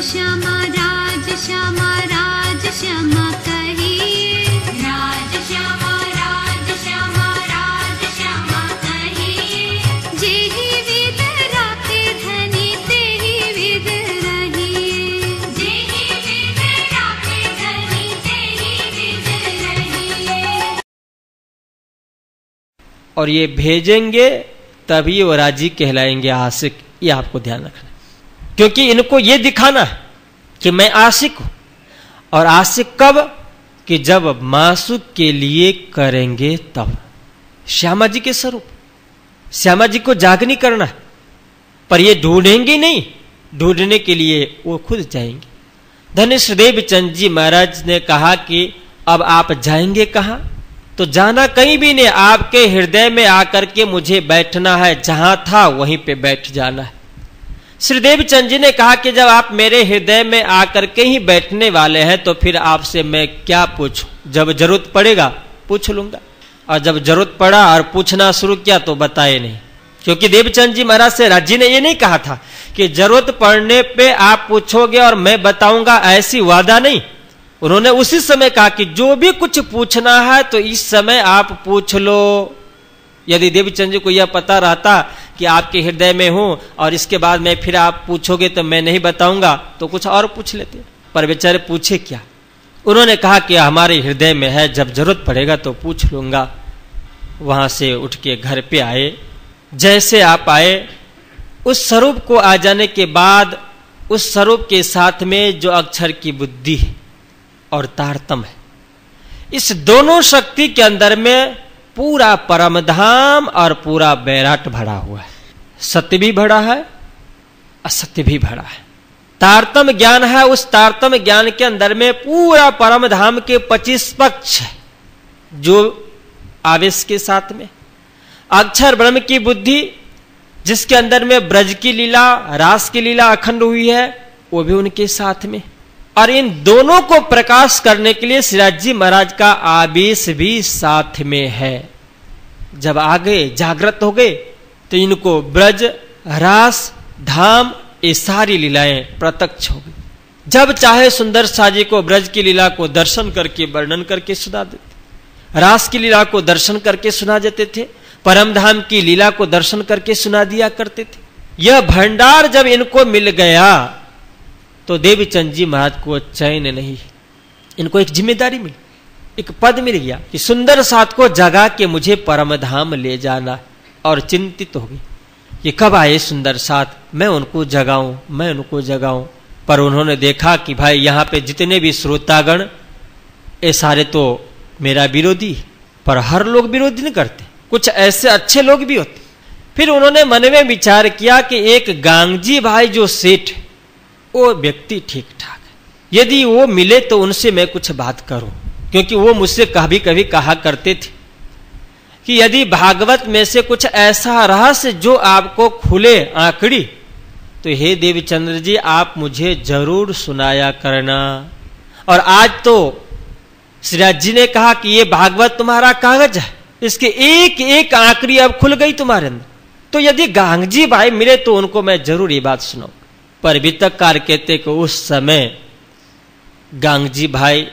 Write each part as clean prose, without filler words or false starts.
श्यामा राज श्यामा कहिए, राज श्यामा कहिए। जेहि विध राते धनी तेहि विध रहिए, जेहि विध राते धनी तेहि विध रहिए। और ये भेजेंगे तभी वो राजी कहलाएंगे, आशिक। ये आपको ध्यान रखना, क्योंकि इनको ये दिखाना है कि मैं आशिक हूं। और आशिक कब? कि जब मासूक के लिए करेंगे तब। श्यामा जी के स्वरूप, श्यामा जी को जागनी करना है, पर ये ढूंढेंगे नहीं, ढूंढने के लिए वो खुद जाएंगे। धन्य श्री देवचंद जी महाराज ने कहा कि अब आप जाएंगे कहां? तो जाना कहीं भी नहीं, आपके हृदय में आकर के मुझे बैठना है, जहां था वहीं पे बैठ जाना है। श्री देवचंद जी ने कहा कि जब आप मेरे हृदय में आकर के ही बैठने वाले हैं तो फिर आपसे मैं क्या पूछूं? जब जरूरत पड़ेगा पूछ लूंगा, और जब जरूरत पड़ा और पूछना शुरू किया तो बताए नहीं। क्योंकि देवचंद जी महाराज से राज जी ने ये नहीं कहा था कि जरूरत पड़ने पे आप पूछोगे और मैं बताऊंगा, ऐसी वादा नहीं। उन्होंने उसी समय कहा कि जो भी कुछ पूछना है तो इस समय आप पूछ लो। यदि देवचंद जी को यह पता रहता कि आपके हृदय में हूं और इसके बाद में फिर आप पूछोगे तो मैं नहीं बताऊंगा, तो कुछ और पूछ लेते, पर बेचारे पूछे क्या। उन्होंने कहा कि हमारे हृदय में है, जब जरूरत पड़ेगा तो पूछ लूंगा। वहां से उठ के घर पे आए। जैसे आप आए, उस स्वरूप को आ जाने के बाद उस स्वरूप के साथ में जो अक्षर की बुद्धि है और तारतम है, इस दोनों शक्ति के अंदर में पूरा परमधाम और पूरा बैराट भरा हुआ है। सत्य भी भरा है, असत्य भी भरा है। तारतम ज्ञान है, उस तारतम ज्ञान के अंदर में पूरा परमधाम के 25 पक्ष है, जो आवेश के साथ में अक्षर ब्रह्म की बुद्धि, जिसके अंदर में ब्रज की लीला, रास की लीला अखंड हुई है, वो भी उनके साथ में। और इन दोनों को प्रकाश करने के लिए सिराज जी महाराज का आवेश भी साथ में है। जब आ गए, जागृत हो गए, तो इनको ब्रज, रास, धाम, ये सारी लीलाएं प्रत्यक्ष हो गई। जब चाहे सुंदर साजी को ब्रज की लीला को दर्शन करके वर्णन करके सुना देते, रास की लीला को दर्शन करके सुना देते थे, परमधाम की लीला को दर्शन करके सुना दिया करते थे। यह भंडार जब इनको मिल गया तो देवचंद जी महाराज को चैन नहीं। इनको एक जिम्मेदारी मिली, एक पद मिल गया कि सुंदर साथ को जगा के मुझे परमधाम ले जाना। और चिंतित हो गई कि कब आए सुंदर साथ, मैं उनको जगाऊं। पर उन्होंने देखा कि भाई यहां पे जितने भी श्रोतागण, ये सारे तो मेरा विरोधी, पर हर लोग विरोधी नहीं करते, कुछ ऐसे अच्छे लोग भी होते। फिर उन्होंने मन में विचार किया कि एक गांगजी भाई जो सेठ, वो व्यक्ति ठीक ठाक है, यदि वो मिले तो उनसे मैं कुछ बात करूं। क्योंकि वो मुझसे कभी कभी कहा करते थे कि यदि भागवत में से कुछ ऐसा रहस्य जो आपको खुले आंकड़ी, तो हे देवचंद्र जी आप मुझे जरूर सुनाया करना। और आज तो श्रीराज जी ने कहा कि ये भागवत तुम्हारा कागज है, इसके एक एक आंकड़ी अब खुल गई तुम्हारे अंदर, तो यदि गांगजी भाई मिले तो उनको मैं जरूर ये बात सुनाऊं। पर वितक्कार कहते कि उस समय गांगजी भाई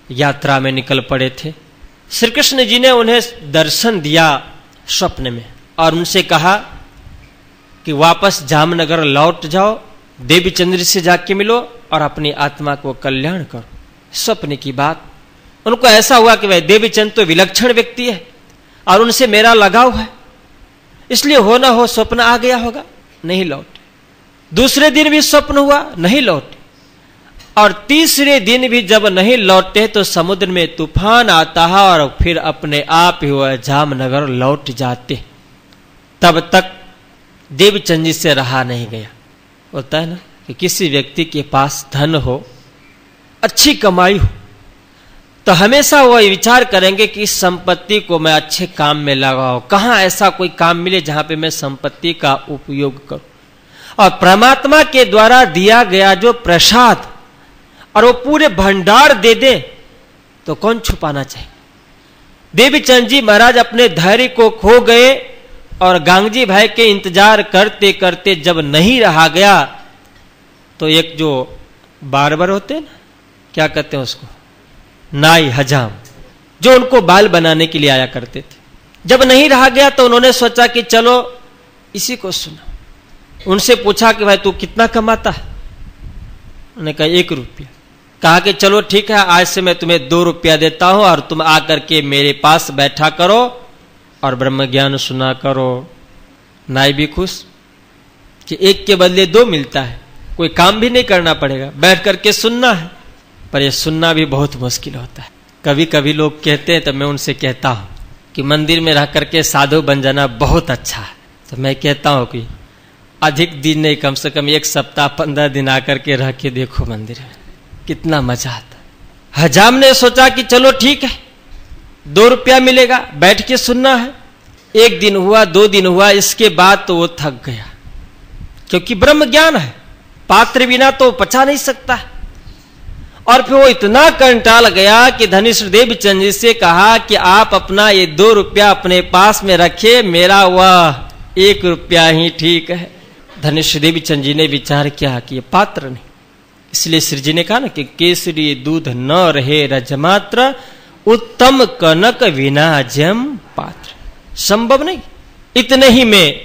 यात्रा में निकल पड़े थे। श्री कृष्ण जी ने उन्हें दर्शन दिया स्वप्न में और उनसे कहा कि वापस जामनगर लौट जाओ, देवीचंद्र से जाके मिलो और अपनी आत्मा को कल्याण करो। स्वप्न की बात उनको ऐसा हुआ कि वह देवीचंद तो विलक्षण व्यक्ति है और उनसे मेरा लगाव है, इसलिए हो ना हो स्वप्न आ गया होगा, नहीं लौटे। दूसरे दिन भी स्वप्न हुआ, नहीं लौटे। और तीसरे दिन भी जब नहीं लौटे तो समुद्र में तूफान आता है और फिर अपने आप ही वह जामनगर लौट जाते। तब तक देवचंद जी से रहा नहीं गया। होता है ना कि किसी व्यक्ति के पास धन हो, अच्छी कमाई हो, तो हमेशा वह विचार करेंगे कि इस संपत्ति को मैं अच्छे काम में लगाऊं, कहां ऐसा कोई काम मिले जहां पे मैं संपत्ति का उपयोग करूं। और परमात्मा के द्वारा दिया गया जो प्रसाद और वो पूरे भंडार दे दे तो कौन छुपाना चाहिए। देवीचंद जी महाराज अपने धैर्य को खो गए और गांगजी भाई के इंतजार करते करते जब नहीं रहा गया तो तो एक जो बार्बर होते हैं ना, क्या कहते हैं उसको, नाई, हजाम, जो उनको बाल बनाने के लिए आया करते थे। जब नहीं रहा गया तो उन्होंने सोचा कि चलो इसी को सुना। उनसे पूछा कि भाई तू कितना कमाता है? उन्होंने कहा 1 रुपया। कहा कि चलो ठीक है, आज से मैं तुम्हें 2 रुपया देता हूं और तुम आकर के मेरे पास बैठा करो और ब्रह्म ज्ञान सुना करो। नाई भी खुश कि 1 के बदले 2 मिलता है, कोई काम भी नहीं करना पड़ेगा, बैठ करके सुनना है। पर यह सुनना भी बहुत मुश्किल होता है। कभी कभी लोग कहते हैं तो मैं उनसे कहता हूं कि मंदिर में रह करके साधु बन जाना बहुत अच्छा है। तो मैं कहता हूं कि अधिक दिन नहीं, कम से कम 1 सप्ताह 15 दिन आकर के रह के देखो मंदिर में, कितना मजा आता है। हजाम ने सोचा कि चलो ठीक है, 2 रुपया मिलेगा, बैठ के सुनना है। 1 दिन हुआ, 2 दिन हुआ, इसके बाद तो वो थक गया, क्योंकि ब्रह्म ज्ञान है, पात्र बिना तो पचा नहीं सकता। और फिर वो इतना कंटाल गया कि धनिष्ठ देवचंद जी से कहा कि आप अपना ये 2 रुपया अपने पास में रखे, मेरा वह 1 रुपया ही ठीक है। धनिष्ठ देवचंद जी ने विचार किया कि ये पात्र नहीं, इसलिए श्री जी ने कहा ना कि केसरी दूध न रहे रजमात्र, उत्तम कनक विना जम पात्र। संभव नहीं। इतने ही में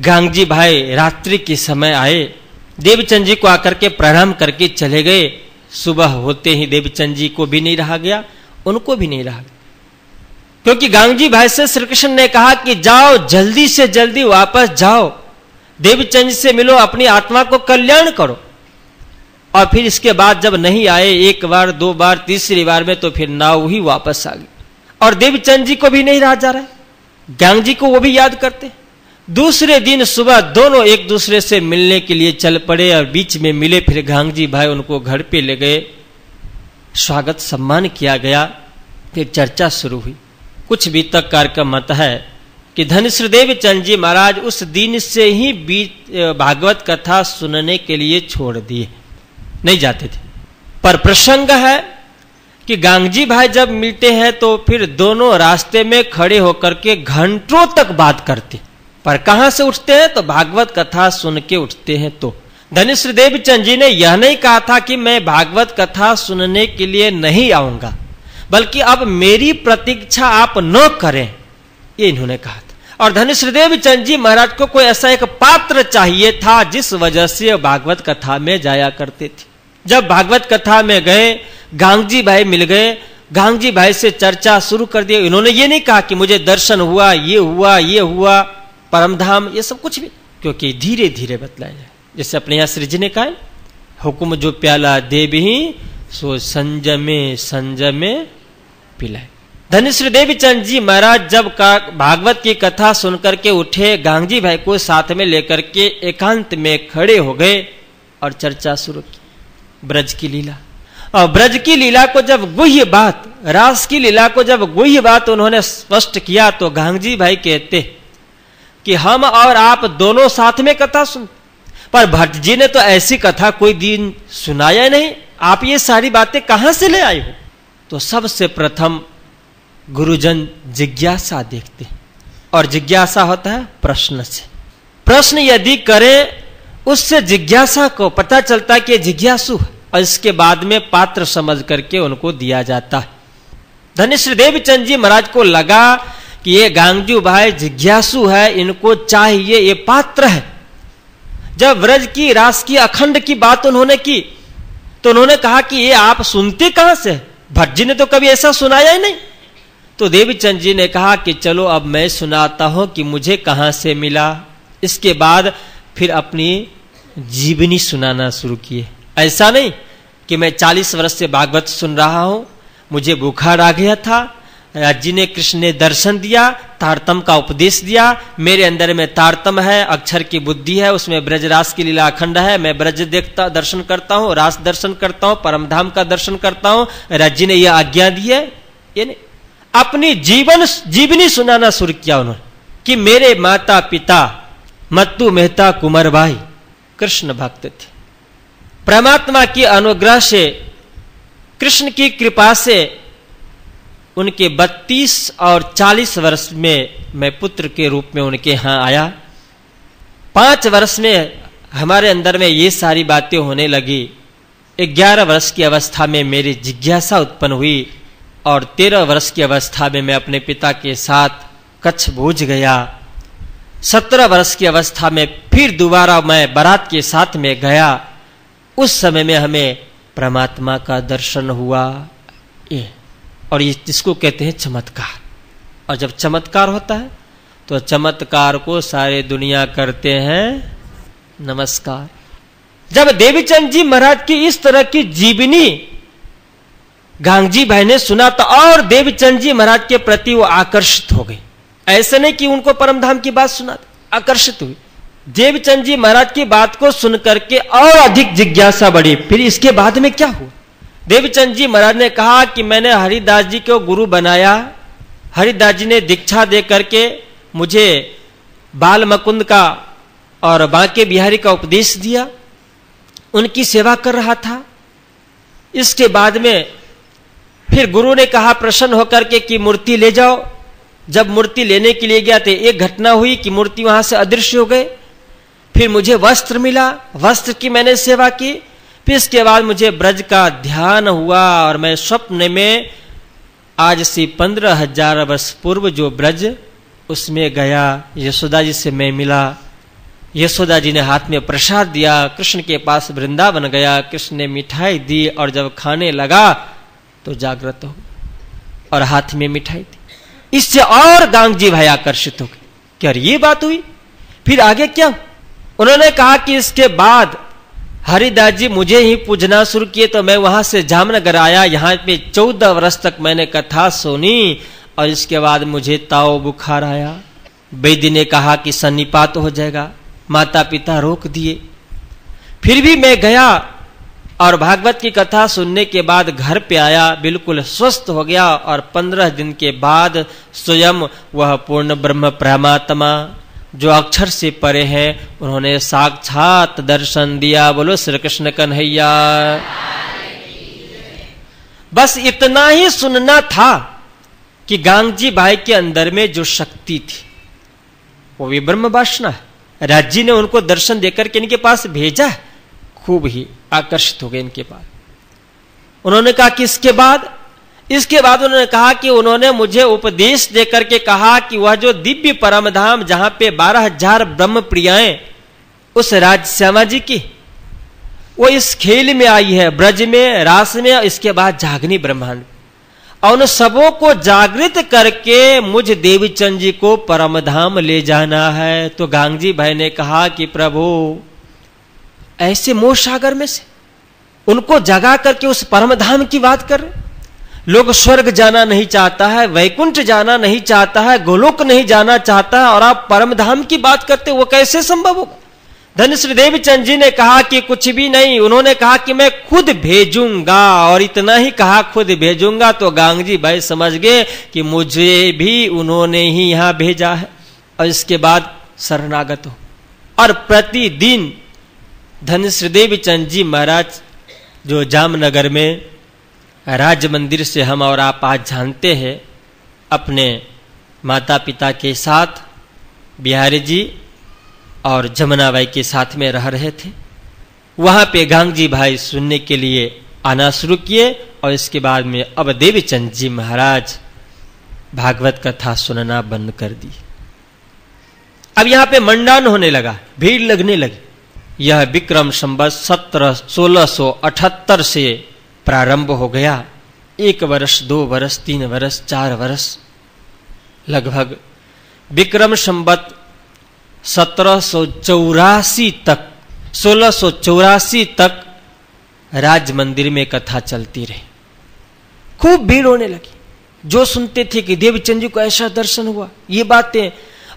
गांगजी भाई रात्रि के समय आए, देवचंद जी को आकर के प्रणाम करके चले गए। सुबह होते ही देवचंद जी को भी नहीं रहा गया, उनको भी नहीं रहा गया, क्योंकि गांगजी भाई से श्री कृष्ण ने कहा कि जाओ, जल्दी से जल्दी वापस जाओ, देवचंद जी से मिलो, अपनी आत्मा को कल्याण करो। और फिर इसके बाद जब नहीं आए, 1 बार 2 बार, तीसरी बार में तो फिर नाव ही वापस आ गई। और देवचंद जी को भी नहीं रहा जा रहा है, गांगजी को वो भी याद करते। दूसरे दिन सुबह दोनों एक दूसरे से मिलने के लिए चल पड़े और बीच में मिले। फिर गांगजी भाई उनको घर पे ले गए, स्वागत सम्मान किया गया, फिर चर्चा शुरू हुई। कुछ बीतककार का मत है कि धनिष्ठ देवचंद जी महाराज उस दिन से ही भागवत कथा सुनने के लिए छोड़ दिए, नहीं जाते थे। पर प्रसंग है कि गांगजी भाई जब मिलते हैं तो फिर दोनों रास्ते में खड़े होकर के घंटों तक बात करते। पर कहां से उठते हैं? तो भागवत कथा सुन के उठते हैं। तो धनिष्ठ देवचंद जी ने यह नहीं कहा था कि मैं भागवत कथा सुनने के लिए नहीं आऊंगा, बल्कि अब मेरी प्रतीक्षा आप न करें, ये इन्होंने कहा था। और धनिष्ठ देवचंद जी महाराज को कोई ऐसा एक पात्र चाहिए था जिस वजह से भागवत कथा में जाया करते थे। जब भागवत कथा में गए, गांगजी भाई मिल गए, गांगजी भाई से चर्चा शुरू कर दी। इन्होंने ये नहीं कहा कि मुझे दर्शन हुआ, ये हुआ, ये हुआ, परमधाम, ये सब कुछ भी, क्योंकि धीरे धीरे बतलाया जाए। जैसे अपने यहां श्री जी ने कहा, हुक्म जो प्याला देबही सो संजमे संजमे पिलाए। धनिष्ठ देवचंद जी महाराज जब भागवत की कथा सुनकर के उठे, गांगजी भाई को साथ में लेकर के एकांत में खड़े हो गए और चर्चा शुरू की ब्रज की लीला। और ब्रज की लीला को जब गुह्य बात, रास की लीला को जब गुह्य बात उन्होंने स्पष्ट किया, तो गांगजी भाई कहते कि हम और आप दोनों साथ में कथा सुन, पर भट्ट जी ने तो ऐसी कथा कोई दिन सुनाया नहीं, आप ये सारी बातें कहां से ले आए हो? तो सबसे प्रथम गुरुजन जिज्ञासा देखते, और जिज्ञासा होता है प्रश्न से। प्रश्न यदि करें, उससे जिज्ञासा को पता चलता कि जिज्ञासु है, और इसके बाद में पात्र समझ करके उनको दिया जाता है। धनिष्ठ देवचंद जी महाराज को लगा कि ये गांगजू भाई जिज्ञासु है, इनको चाहिए, ये पात्र है। जब व्रज की रास की अखंड की बात उन्होंने की, तो उन्होंने कहा कि ये आप सुनते कहां से? भट्ट जी ने तो कभी ऐसा सुनाया ही नहीं। तो देवचंद जी ने कहा कि चलो अब मैं सुनाता हूं कि मुझे कहां से मिला। इसके बाद फिर अपनी जीवनी सुनाना शुरू किए। ऐसा नहीं कि मैं 40 वर्ष से भागवत सुन रहा हूं, मुझे बुखार आ गया था, जी ने कृष्ण ने दर्शन दिया, तारतम का उपदेश दिया, मेरे अंदर में तारतम है, अक्षर की बुद्धि है, उसमें ब्रज रास की लीला अखंड है, मैं ब्रज देखता दर्शन करता हूं, रास दर्शन करता हूं, परमधाम का दर्शन करता हूं, राज्य ने यह आज्ञा दी है। ये नहीं, अपनी जीवनी सुनाना शुरू किया उन्होंने कि मेरे माता पिता मत्तू मेहता कुंवर भाई कृष्ण भक्त थे। परमात्मा की अनुग्रह से, कृष्ण की कृपा से उनके 32 और 40 वर्ष में मैं पुत्र के रूप में उनके यहां आया। 5 वर्ष में हमारे अंदर में ये सारी बातें होने लगी। 11 वर्ष की अवस्था में मेरी जिज्ञासा उत्पन्न हुई और 13 वर्ष की अवस्था में मैं अपने पिता के साथ कच्छ भूज गया। 17 वर्ष की अवस्था में फिर दोबारा मैं बारात के साथ में गया। उस समय में हमें परमात्मा का दर्शन हुआ। ये और ये जिसको कहते हैं चमत्कार। और जब चमत्कार होता है तो चमत्कार को सारे दुनिया करते हैं नमस्कार। जब देवीचंद जी महाराज की इस तरह की जीवनी गांगजी भाई ने सुना तो और देवीचंद जी महाराज के प्रति वो आकर्षित हो गए। ऐसे नहीं कि उनको परमधाम की बात सुना, आकर्षित हुई। देवीचंद जी महाराज की बात को सुनकर के और अधिक जिज्ञासा बढ़ी। फिर इसके बाद में क्या हुआ? देवीचंद जी महाराज ने कहा कि मैंने हरिदास जी को गुरु बनाया। हरिदास जी ने दीक्षा दे करके मुझे बाल मुकुंद का और बांके बिहारी का उपदेश दिया, उनकी सेवा कर रहा था। इसके बाद में फिर गुरु ने कहा प्रसन्न होकर के कि मूर्ति ले जाओ। जब मूर्ति लेने के लिए गया तो एक घटना हुई कि मूर्ति वहां से अदृश्य हो गए। फिर मुझे वस्त्र मिला, वस्त्र की मैंने सेवा की। फिर इसके बाद मुझे ब्रज का ध्यान हुआ और मैं स्वप्न में आज से 15,000 वर्ष पूर्व जो ब्रज उसमें गया। यशोदा जी से मैं मिला। यशोदा जी ने हाथ में प्रसाद दिया। कृष्ण के पास वृंदावन गया। कृष्ण ने मिठाई दी और जब खाने लगा तो जागृत हो और हाथ में मिठाई दी। इससे और गांगजी भाई आकर्षित हो गए कि यार ये बात हुई। फिर आगे क्या? उन्होंने कहा कि इसके बाद हरिदास जी मुझे ही पूजना शुरू किए तो मैं वहां से जामनगर आया। यहाँ पे 14 वर्ष तक मैंने कथा सुनी और इसके बाद मुझे ताव बुखार आया। वैद्य ने कहा कि सन्निपात हो जाएगा। माता पिता रोक दिए। फिर भी मैं गया और भागवत की कथा सुनने के बाद घर पे आया, बिल्कुल स्वस्थ हो गया। और 15 दिन के बाद स्वयं वह पूर्ण ब्रह्म परमात्मा जो अक्षर से परे हैं उन्होंने साक्षात दर्शन दिया। बोलो श्री कृष्ण कन्हैया। बस इतना ही सुनना था कि गांगजी भाई के अंदर में जो शक्ति थी वो भी ब्रह्म वासना है। राज जी ने उनको दर्शन देकर के इनके पास भेजा। खूब ही आकर्षित हो गए इनके पास। उन्होंने कहा कि इसके बाद उन्होंने कहा कि उन्होंने मुझे उपदेश देकर के कहा कि वह जो दिव्य परमधाम जहां पे 12,000 ब्रह्म प्रियाएं उस राज श्यामा जी की वो इस खेल में आई है, ब्रज में, रास में, इसके बाद जागनी ब्रह्मांड। और उन सबों को जागृत करके मुझ देवीचंद जी को परमधाम ले जाना है। तो गांगजी भाई ने कहा कि प्रभु ऐसे मोह सागर में से उनको जगा करके उस परमधाम की बात कर रहे। लोग स्वर्ग जाना नहीं चाहता है, वैकुंठ जाना नहीं चाहता है, गोलोक नहीं जाना चाहता है और आप परमधाम की बात करते, वो कैसे संभव होगा? धन्य श्री देवीचंद जी ने कहा कि कुछ भी नहीं। उन्होंने कहा कि मैं खुद भेजूंगा और इतना ही कहा खुद भेजूंगा। तो गांगजी भाई समझ गए कि मुझे भी उन्होंने ही यहां भेजा है और इसके बाद शरणागत हो। और प्रतिदिन धन्य श्री देवीचंद जी महाराज जो जामनगर में राज मंदिर से हम और आप आज जानते हैं, अपने माता पिता के साथ बिहारी जी और जमुनाबाई के साथ में रह रहे थे। वहां पे गांगजी भाई सुनने के लिए आना शुरू किए और इसके बाद में अब देवीचंद जी महाराज भागवत कथा सुनना बंद कर दी। अब यहां पे मंडान होने लगा, भीड़ लगने लगी। यह विक्रम संवत 1678 से प्रारंभ हो गया। 1 वर्ष, 2 वर्ष, 3 वर्ष, 4 वर्ष, लगभग विक्रम संवत 1784 तक, 1684 तक राज मंदिर में कथा चलती रही। खूब भीड़ होने लगी। जो सुनते थे कि देवीचंद जी को ऐसा दर्शन हुआ, ये बातें,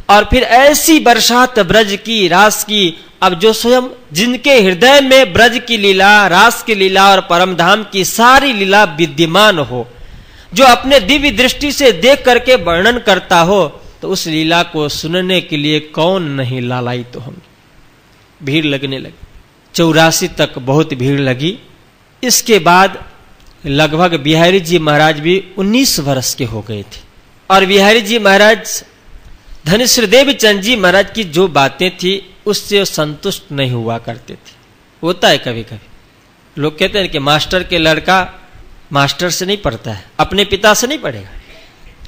और फिर ऐसी बरसात ब्रज की, रास की। अब जो स्वयं जिनके हृदय में ब्रज की लीला, रास की लीला और परमधाम की सारी लीला विद्यमान हो, जो अपने दिव्य दृष्टि से देख करके वर्णन करता हो, तो उस लीला को सुनने के लिए कौन नहीं लालायित तो होंगे। भीड़ लगने लगी। 84 तक बहुत भीड़ लगी। इसके बाद लगभग बिहारी जी महाराज भी 19 वर्ष के हो गए थे। और बिहारी जी महाराज धन्य श्री देवीचंद जी महाराज की जो बातें थी उससे संतुष्ट नहीं हुआ करते थे। होता है कभी कभी, लोग कहते हैं कि मास्टर के लड़का मास्टर से नहीं पढ़ता है, अपने पिता से नहीं पढ़ेगा,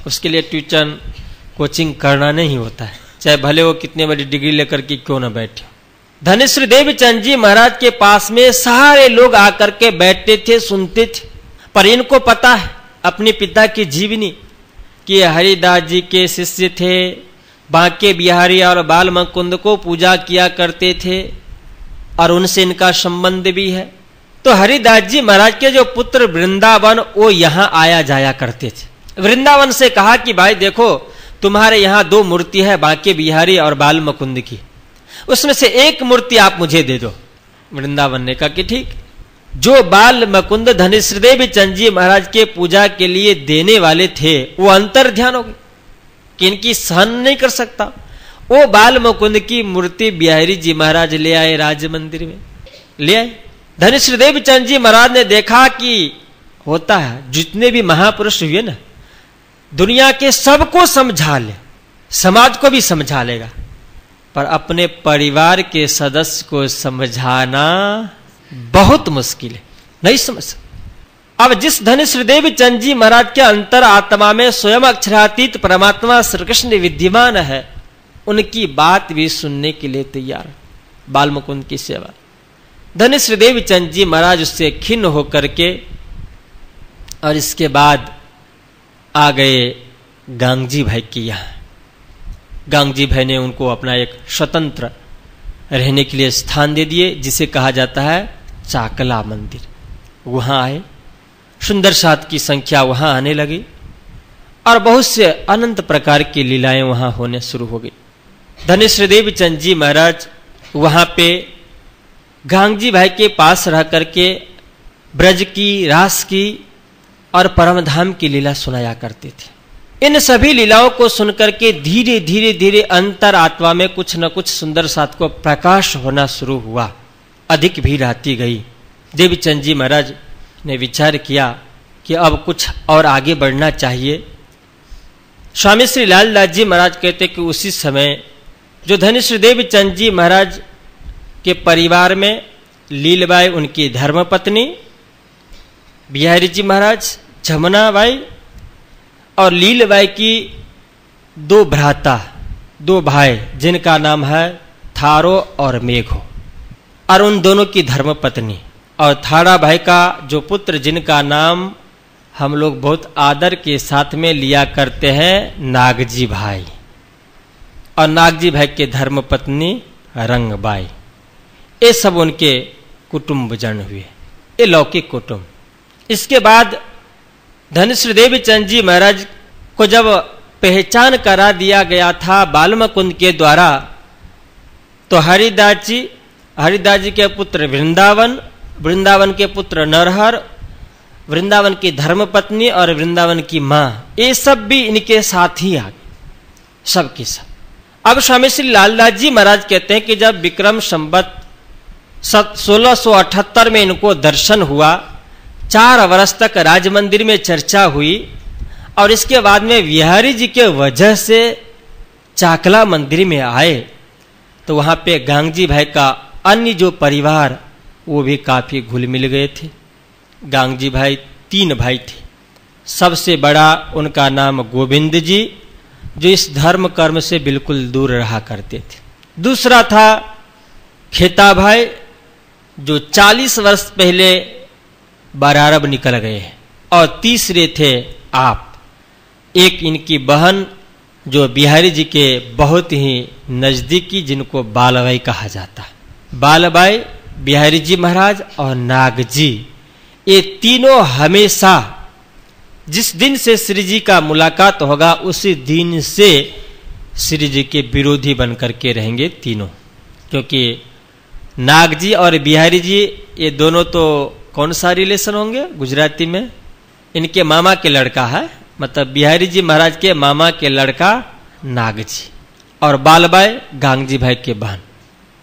उसके लिए ट्यूशन कोचिंग करना नहीं होता है, चाहे भले वो कितने बड़ी डिग्री लेकर के क्यों ना बैठे। धनेश्वर देवचंद जी महाराज के पास में सारे लोग आकर के बैठते थे, सुनते थे, पर इनको पता है अपने पिता की जीवनी कि हरिदास जी के शिष्य थे, बांके बिहारी और बाल मुकुंद को पूजा किया करते थे और उनसे इनका संबंध भी है। तो हरिदास जी महाराज के जो पुत्र वृंदावन वो यहां आया जाया करते थे। वृंदावन से कहा कि भाई देखो तुम्हारे यहां 2 मूर्ति है, बांके बिहारी और बाल मुकुंद की, उसमें से एक मूर्ति आप मुझे दे दो। वृंदावन ने कहा कि ठीक। जो बाल मुकुंद धनेश्वर देवचंद जी महाराज के पूजा के लिए देने वाले थे वो अंतर ध्यान हो गए कि इनकी सहन नहीं कर सकता। वो बाल मुकुंद की मूर्ति बिहारी जी महाराज ले आए, राज मंदिर में ले आए। धनेश्वर देवचंद जी महाराज ने देखा कि होता है जितने भी महापुरुष हुए ना, दुनिया के सबको समझा ले, समाज को भी समझा लेगा, पर अपने परिवार के सदस्य को समझाना बहुत मुश्किल है, नहीं समझ सकता। अब जिस धनेश्वर देवचंद जी महाराज के अंतर आत्मा में स्वयं अक्षरातीत परमात्मा श्री कृष्ण विद्यमान है, उनकी बात भी सुनने के लिए तैयार। बाल मुकुंद की सेवा, धनेश्वर देवचंद जी महाराज उससे खिन्न होकर के और इसके बाद आ गए गांगजी भाई के यहाँ। गांगजी भाई ने उनको अपना एक स्वतंत्र रहने के लिए स्थान दे दिए, जिसे कहा जाता है चाकला मंदिर। वहां आए, सुंदर साथ की संख्या वहां आने लगी और बहुत से अनंत प्रकार की लीलाएं वहां होने शुरू हो गई। धनेश्वर देवचंद जी महाराज वहां पे गांगजी भाई के पास रह करके ब्रज की, रास की और परमधाम की लीला सुनाया करते थे। इन सभी लीलाओं को सुनकर के धीरे धीरे धीरे अंतर आत्मा में कुछ न कुछ सुंदर साथ को प्रकाश होना शुरू हुआ, अधिक भीड़ आती गई। देवचंद जी महाराज ने विचार किया कि अब कुछ और आगे बढ़ना चाहिए। स्वामी श्री लालदास जी महाराज कहते कि उसी समय जो धनेश्वर देवचंद जी महाराज के परिवार में लीलबाई उनकी धर्मपत्नी, बिहारी जी महाराज, जमुनाबाई और लीलबाई की 2 भ्राता, 2 भाई जिनका नाम है थारो और मेघो, और उन दोनों की धर्मपत्नी, और थारा भाई का जो पुत्र जिनका नाम हम लोग बहुत आदर के साथ में लिया करते हैं नागजी भाई, और नागजी भाई के धर्मपत्नी रंगबाई। ये सब उनके कुटुंब जन हुए, ये लौकिक कुटुंब। इसके बाद धनेश्वर देवचंद जी महाराज को जब पहचान करा दिया गया था बाल मुकुंद के द्वारा, तो हरिदास जी के पुत्र वृंदावन, वृंदावन के पुत्र नरहर, वृंदावन की धर्मपत्नी और वृंदावन की मां, ये सब भी इनके साथ ही आ गए, सब के सब। अब स्वामी श्री लालदास जी महाराज कहते हैं कि जब विक्रम संवत 1678 में इनको दर्शन हुआ, 4 वर्ष तक राज मंदिर में चर्चा हुई, और इसके बाद में बिहारी जी के वजह से चाकला मंदिर में आए, तो वहां पे गांगजी भाई का अन्य जो परिवार वो भी काफी घुल मिल गए थे। गांगजी भाई 3 भाई थे। सबसे बड़ा उनका नाम गोविंद जी, जो इस धर्म कर्म से बिल्कुल दूर रहा करते थे। दूसरा था खेता भाई, जो 40 वर्ष पहले बरारब निकल गए हैं, और तीसरे थे आप, एक इनकी बहन जो बिहारी जी के बहुत ही नजदीकी, जिनको बालबाई कहा जाता है। बालबाई, बिहारी जी महाराज और नागजी, ये तीनों हमेशा जिस दिन से श्री जी का मुलाकात होगा उसी दिन से श्री जी के विरोधी बनकर के रहेंगे तीनों। क्योंकि नागजी और बिहारी जी ये दोनों तो कौन सा रिलेशन होंगे गुजराती में, इनके मामा के लड़का है, मतलब बिहारी जी महाराज के मामा के लड़का नागजी, और बालबाई गांगजी भाई के बहन।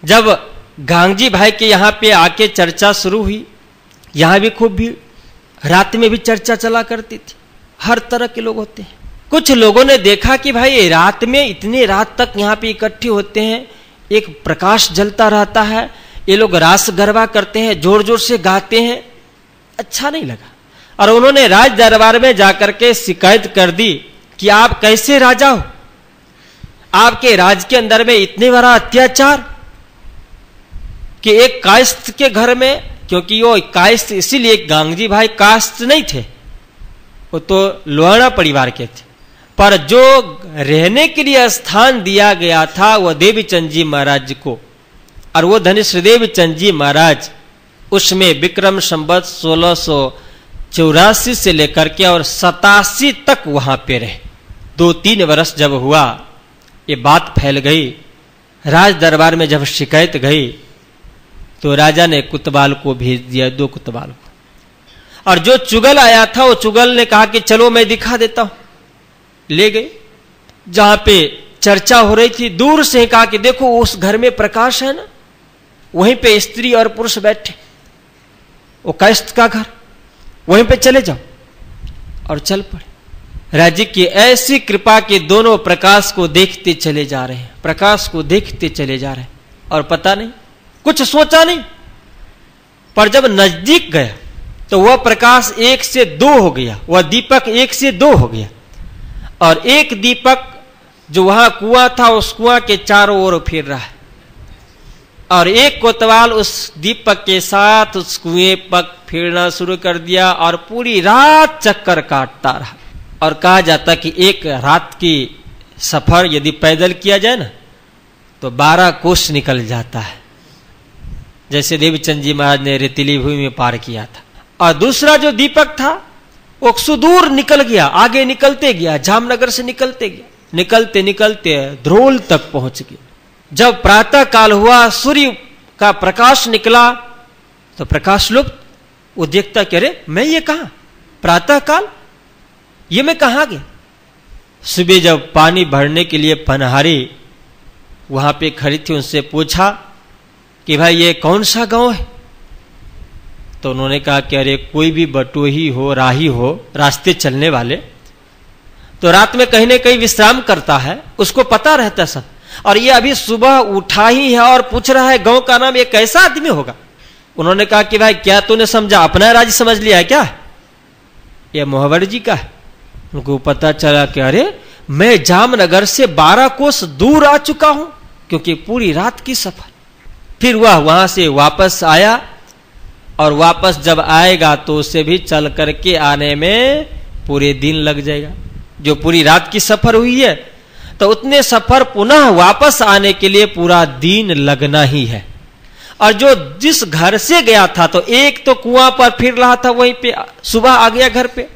जब गांगजी भाई के यहाँ पे आके चर्चा शुरू हुई, यहाँ भी खूब भीड़, रात में भी चर्चा चला करती थी, हर तरह के लोग होते हैं। कुछ लोगों ने देखा कि भाई रात में इतने रात तक यहाँ पे इकट्ठे होते हैं, एक प्रकाश जलता रहता है, ये लोग रास गरबा करते हैं, जोर जोर से गाते हैं, अच्छा नहीं लगा। और उन्होंने राज दरबार में जाकर के शिकायत कर दी कि आप कैसे राजा हो, आपके राज के अंदर में इतने बड़ा अत्याचार कि एक कायस्थ के घर में, क्योंकि वो कायस्थ इसीलिए गांगजी भाई कायस्थ नहीं थे, वो तो लोहाना परिवार के थे, पर जो रहने के लिए स्थान दिया गया था वह देवीचंद जी महाराज को, और वो धनेश्वर देवचंद जी महाराज उसमें विक्रम संवत 1684 से लेकर के और 87 तक वहां पे रहे। 2-3 वर्ष जब हुआ, ये बात फैल गई, राज दरबार में जब शिकायत गई तो राजा ने कुतवाल को भेज दिया, 2 कुतवाल को। और जो चुगल आया था वो चुगल ने कहा कि चलो मैं दिखा देता हूं, ले गए जहां पे चर्चा हो रही थी। दूर से कहा कि देखो उस घर में प्रकाश है ना, वहीं पे स्त्री और पुरुष बैठे, वो कायस्थ का घर, वहीं पे चले जाओ। और चल पड़े। राज्य की ऐसी कृपा के दोनों प्रकाश को देखते चले जा रहे हैं, प्रकाश को देखते चले जा रहे हैं, और पता नहीं, कुछ सोचा नहीं, पर जब नजदीक गया तो वह प्रकाश 1 से 2 हो गया, वह दीपक 1 से 2 हो गया, और एक दीपक जो वहां कुआं था उस कुआं के चारों ओर फिर रहा है, और एक कोतवाल उस दीपक के साथ उस कुएं पर फिरना शुरू कर दिया और पूरी रात चक्कर काटता रहा। और कहा जाता कि एक रात की सफर यदि पैदल किया जाए ना तो 12 कोस निकल जाता है, जैसे देवचंद जी महाराज ने रेतीली भूमि में पार किया था। और दूसरा जो दीपक था वो सुदूर निकल गया, आगे निकलते गया, जामनगर से निकलते गया, निकलते निकलते ध्रोल तक पहुंच गया। जब प्रातः काल हुआ, सूर्य का प्रकाश निकला तो प्रकाश लुप्त। वो देखता कि अरे मैं ये कहां, प्रातः काल ये मैं कहां गया। सुबह जब पानी भरने के लिए पनहारी वहां पे खड़ी थी, उनसे पूछा कि भाई ये कौन सा गांव है, तो उन्होंने कहा कि अरे कोई भी बटोही हो, राही हो, रास्ते चलने वाले तो रात में कहीं न कहीं विश्राम करता है, उसको पता रहता सब। और ये अभी सुबह उठा ही है और पूछ रहा है गांव का नाम, ये कैसा आदमी होगा। उन्होंने कहा कि भाई क्या तूने समझा, अपना राज्य समझ लिया है क्या, ये मोहवर जी का है। उनको पता चला कि अरे मैं जामनगर से 12 कोस दूर आ चुका हूं, क्योंकि पूरी रात की सफर। फिर वह वहां से वापस आया, और वापस जब आएगा तो उसे भी चल करके आने में पूरे दिन लग जाएगा। जो पूरी रात की सफर हुई है तो उतने सफर पुनः वापस आने के लिए पूरा दिन लगना ही है। और जो जिस घर से गया था तो एक तो कुआं पर फिर रहा था, वहीं पे सुबह आ गया घर पे,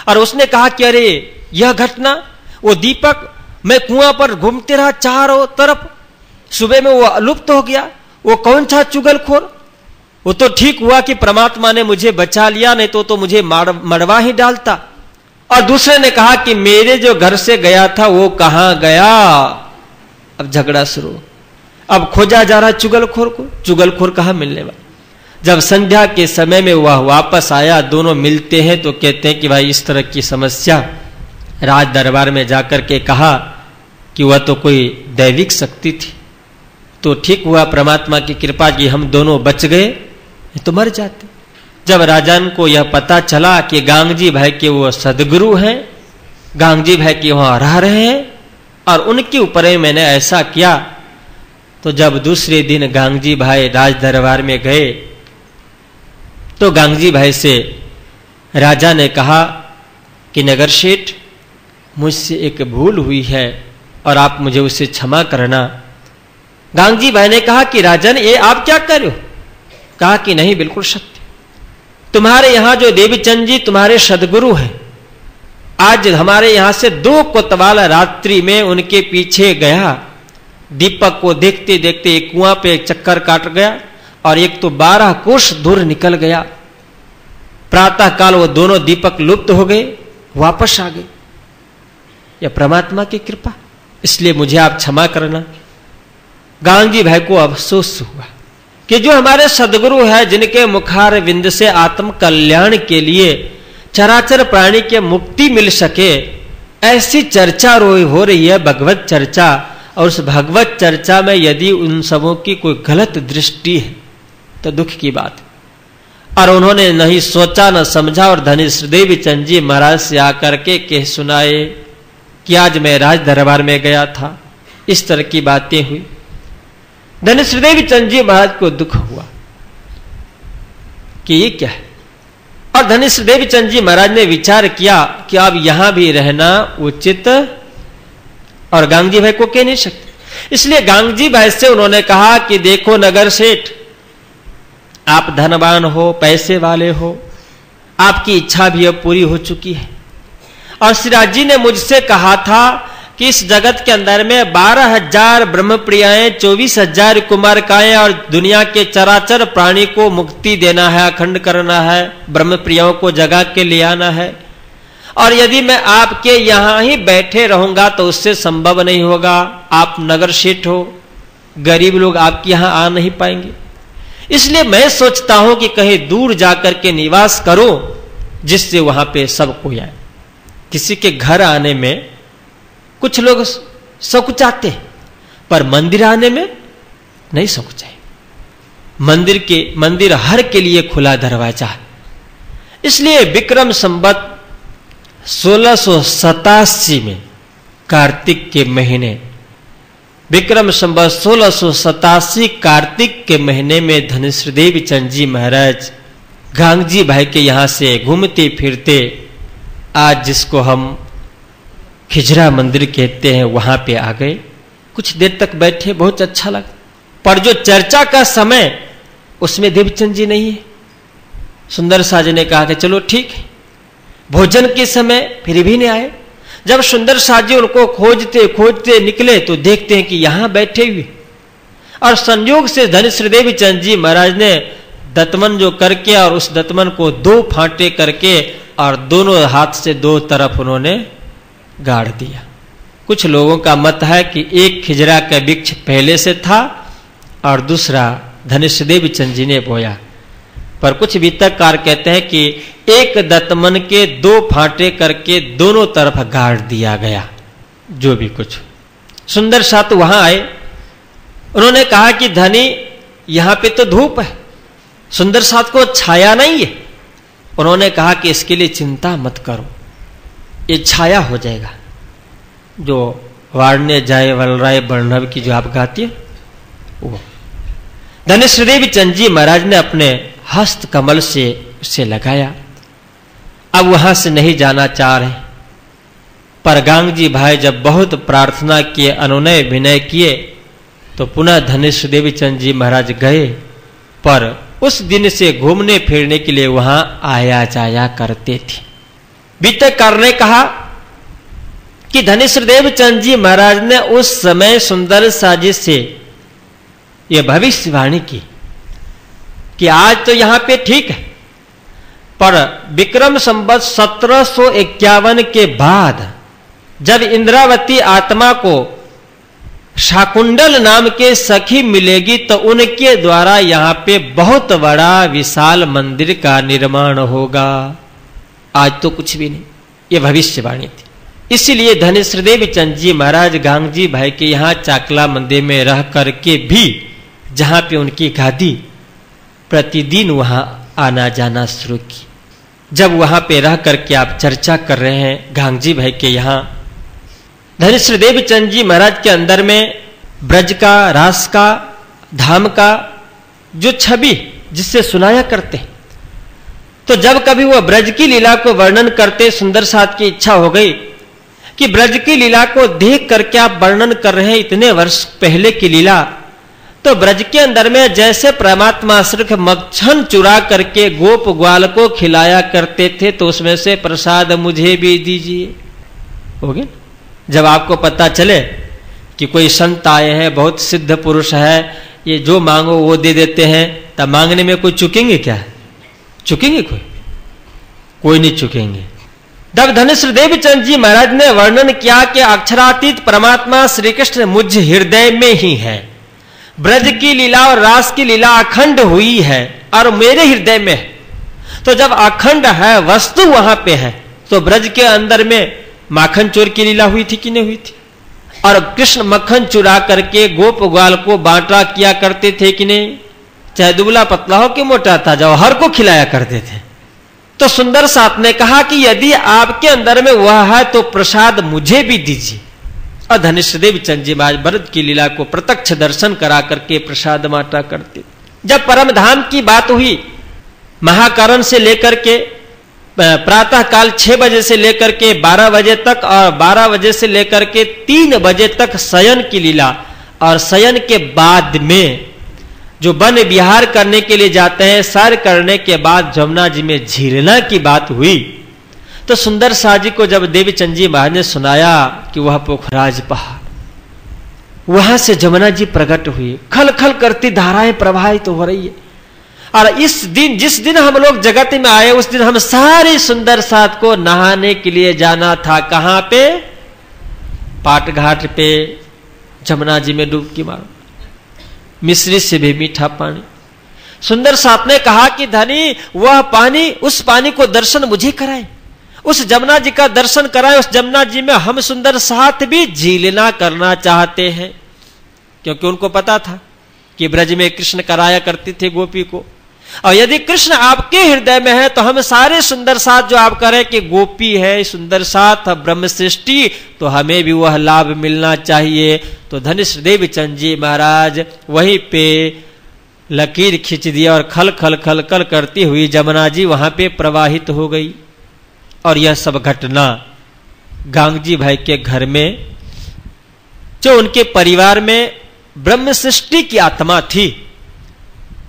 और उसने कहा कि अरे यह घटना, वो दीपक मैं कुआं पर घूमते रहा चारों तरफ, सुबह में वो लुप्त हो गया। वो कौन था चुगलखोर, वो तो ठीक हुआ कि परमात्मा ने मुझे बचा लिया, नहीं तो मुझे मरवा ही डालता। और दूसरे ने कहा कि मेरे जो घर से गया था वो कहां गया। अब झगड़ा शुरू, अब खोजा जा रहा चुगलखोर को, चुगलखोर कहां मिलने वाला। जब संध्या के समय में वह वापस आया, दोनों मिलते हैं तो कहते हैं कि भाई इस तरह की समस्या, राज दरबार में जाकर के कहा कि वह तो कोई दैविक शक्ति थी, तो ठीक हुआ परमात्मा की कृपा की हम दोनों बच गए, तो मर जाते। जब राजान को यह पता चला कि गांगजी भाई के वो सदगुरु हैं, गांगजी भाई के वहां रह रहे हैं और उनके ऊपर ही मैंने ऐसा किया, तो जब दूसरे दिन गांगजी भाई राज दरबार में गए तो गांगजी भाई से राजा ने कहा कि नगर सेठ, मुझसे एक भूल हुई है और आप मुझे उसे क्षमा करना। गांगजी भाई ने कहा कि राजन ये आप क्या कर रहे हो। कहा कि नहीं, बिल्कुल सत्य, तुम्हारे यहां जो देवीचंद जी तुम्हारे सदगुरु हैं, आज हमारे यहां से 2 कोतवाल रात्रि में उनके पीछे गया, दीपक को देखते देखते एक कुआं पे चक्कर काट गया और एक तो 12 कोस दूर निकल गया। प्रातः काल वो दोनों दीपक लुप्त हो गए, वापस आ गए। यह परमात्मा की कृपा, इसलिए मुझे आप क्षमा करना। गांधी भाई को अफसोस हुआ कि जो हमारे सदगुरु है, जिनके मुखार विंद से आत्म कल्याण के लिए चराचर प्राणी के मुक्ति मिल सके, ऐसी चर्चा हो रही है भगवत चर्चा, और उस भगवत चर्चा में यदि उन सबों की कोई गलत दृष्टि है तो दुख की बात है। और उन्होंने नहीं सोचा न समझा और धनेश्वरदेव चंद जी महाराज से आकर के कह सुनाए कि आज मैं राज दरबार में गया था, इस तरह की बातें हुई। धनेश्वरदेव चंद जी महाराज को दुख हुआ कि ये क्या है। और धनेश्वरदेव चंद जी महाराज ने विचार किया कि अब यहां भी रहना उचित और गांगजी भाई को कह नहीं सकते। इसलिए गांगजी भाई से उन्होंने कहा कि देखो नगर सेठ, आप धनवान हो, पैसे वाले हो, आपकी इच्छा भी अब पूरी हो चुकी है। और श्रीराज जी ने मुझसे कहा था कि इस जगत के अंदर में 12,000 ब्रह्मप्रियाएं, 24,000 कुमारकाएं और दुनिया के चराचर प्राणी को मुक्ति देना है, अखंड करना है, ब्रह्मप्रियाओं को जगा के ले आना है। और यदि मैं आपके यहां ही बैठे रहूंगा तो उससे संभव नहीं होगा। आप नगर सेठ हो, गरीब लोग आपके यहां आ नहीं पाएंगे। इसलिए मैं सोचता हूं कि कहीं दूर जाकर के निवास करो, जिससे वहां पे सब कोई आए। किसी के घर आने में कुछ लोग सकुचाते हैं, पर मंदिर आने में नहीं सकुचाए। मंदिर हर के लिए खुला दरवाजा है। इसलिए विक्रम संवत 1687 में कार्तिक के महीने, विक्रम संवत 1687 कार्तिक के महीने में धनेश्वरदेव चंद जी महाराज गांगजी भाई के यहां से घूमते फिरते आज जिसको हम खिजरा मंदिर कहते हैं वहां पे आ गए। कुछ देर तक बैठे, बहुत अच्छा लगा। पर जो चर्चा का समय उसमें देवचंद जी नहीं है। सुंदर साज ने कहा कि चलो ठीक है। भोजन के समय फिर भी नहीं आए। जब सुंदर साज जी उनको खोजते खोजते निकले तो देखते हैं कि यहां बैठे हुए। और संयोग से धनेश्वरदेव चंद जी महाराज ने दतमन जो करके और उस दतमन को 2 फांटे करके और दोनों हाथ से 2 तरफ उन्होंने गाड़ दिया। कुछ लोगों का मत है कि एक खिजरा का वृक्ष पहले से था और दूसरा धनेश्वरदेव चंद जी ने बोया। पर कुछ वितरकार कहते हैं कि एक दतमन के 2 फांटे करके दोनों तरफ गाड़ दिया गया। जो भी कुछ सुंदर साथ वहां आए, उन्होंने कहा कि धनी यहां पे तो धूप है, सुंदर साथ को छाया नहीं है। उन्होंने कहा कि इसके लिए चिंता मत करो, ये छाया हो जाएगा। जो वाड़ने जाए वलराय बर्णव की जो आप गाती है वो धनेश्वरदेव चंद जी महाराज ने अपने हस्त कमल से उसे लगाया। अब वहां से नहीं जाना चाह रहे, पर गांगजी भाई जब बहुत प्रार्थना किए, अनुनय विनय किए, तो पुनः धनेश्वरदेव चंद जी महाराज गए। पर उस दिन से घूमने फिरने के लिए वहां आया जाया करते थे। वितरकार ने कहा कि धनेश्वरदेव चंद जी महाराज ने उस समय सुंदर साजी से यह भविष्यवाणी की कि आज तो यहां पे ठीक है, पर विक्रम संवत 1751 के बाद जब इंद्रावती आत्मा को शाकुंडल नाम के सखी मिलेगी तो उनके द्वारा यहां पे बहुत बड़ा विशाल मंदिर का निर्माण होगा। आज तो कुछ भी नहीं, ये भविष्यवाणी थी। इसीलिए धनेश्वरदेव चंद जी महाराज गांगजी भाई के यहां चाकला मंदिर में रह करके भी, जहां पे उनकी गादी, प्रतिदिन वहां आना जाना शुरू की। जब वहां पे रह करके आप चर्चा कर रहे हैं गांगजी भाई के यहां, धनेश्वरदेव चंद जी महाराज के अंदर में ब्रज का, रास का, धाम का जो छवि जिससे सुनाया करते, तो जब कभी वह ब्रज की लीला को वर्णन करते, सुंदर साथ की इच्छा हो गई कि ब्रज की लीला को देख करके आप वर्णन कर रहे हैं इतने वर्ष पहले की लीला, तो ब्रज के अंदर में जैसे परमात्मा सिर्फ मक्खन चुरा करके गोप ग्वाल को खिलाया करते थे, तो उसमें से प्रसाद मुझे भी दीजिए। हो गया। जब आपको पता चले कि कोई संत आए हैं, बहुत सिद्ध पुरुष है, ये जो मांगो वो दे देते हैं, तब मांगने में कोई चुकेंगे क्या? चुकेंगे कोई नहीं चुकेंगे। तब धनेश्वरदेव चंद जी महाराज ने वर्णन किया कि अक्षरातीत परमात्मा श्री कृष्ण मुझ हृदय में ही है। ब्रज की लीला और रास की लीला अखंड हुई है और मेरे हृदय में है। तो जब अखंड है, वस्तु वहां पे है, तो ब्रज के अंदर में माखन चोर की लीला हुई थी कि नहीं हुई थी? और कृष्ण मक्खन चुरा करके गोप ग्वाल को बांटा किया करते थे कि नहीं, चाहे दुबला पतला हो कि मोटा ताजा, हर को खिलाया करते थे। तो सुंदर साथ ने कहा कि यदि आपके अंदर में वह है तो प्रसाद मुझे भी दीजिए। और धनिष्ठदेव चंद जी महाराज भरत की लीला को प्रत्यक्ष दर्शन करा करके प्रसाद बांटा करते। जब परम धाम की बात हुई, महाकरण से लेकर के प्रातः काल 6 बजे से लेकर के 12 बजे तक और 12 बजे से लेकर के 3 बजे तक शयन की लीला, और शयन के बाद में जो वन विहार करने के लिए जाते हैं, सैर करने के बाद जमुना जी में झीलना की बात हुई। तो सुंदर सा जी को जब देवीचंद जी महाराज ने सुनाया कि वह पोखराज पहाड़, वहां से जमुना जी प्रकट हुई, खल खल करती धाराएं प्रवाहित हो रही है। और इस दिन, जिस दिन हम लोग जगत में आए, उस दिन हम सारे सुंदर साथ को नहाने के लिए जाना था। कहां पे? पाट घाट पे जमुना जी में डुबकी मारो, मिश्री से भी मीठा पानी। सुंदर साथ ने कहा कि धनी वह पानी, उस पानी को दर्शन मुझे कराए, उस जमुना जी का दर्शन कराए। उस जमुना जी में हम सुंदर साथ भी झीलना करना चाहते हैं, क्योंकि उनको पता था कि ब्रज में कृष्ण कराया करते थे गोपी को। और यदि कृष्ण आपके हृदय में है तो हम सारे सुंदर साथ जो आप करें कि गोपी है, सुंदर साथ ब्रह्म सृष्टि, तो हमें भी वह लाभ मिलना चाहिए। तो धनिष्ठदेव चंद जी महाराज वहीं पे लकीर खींच दिया और खल खल खल खल करती हुई जमुना जी वहां पे प्रवाहित हो गई। और यह सब घटना गांगजी भाई के घर में, जो उनके परिवार में ब्रह्म सृष्टि की आत्मा थी,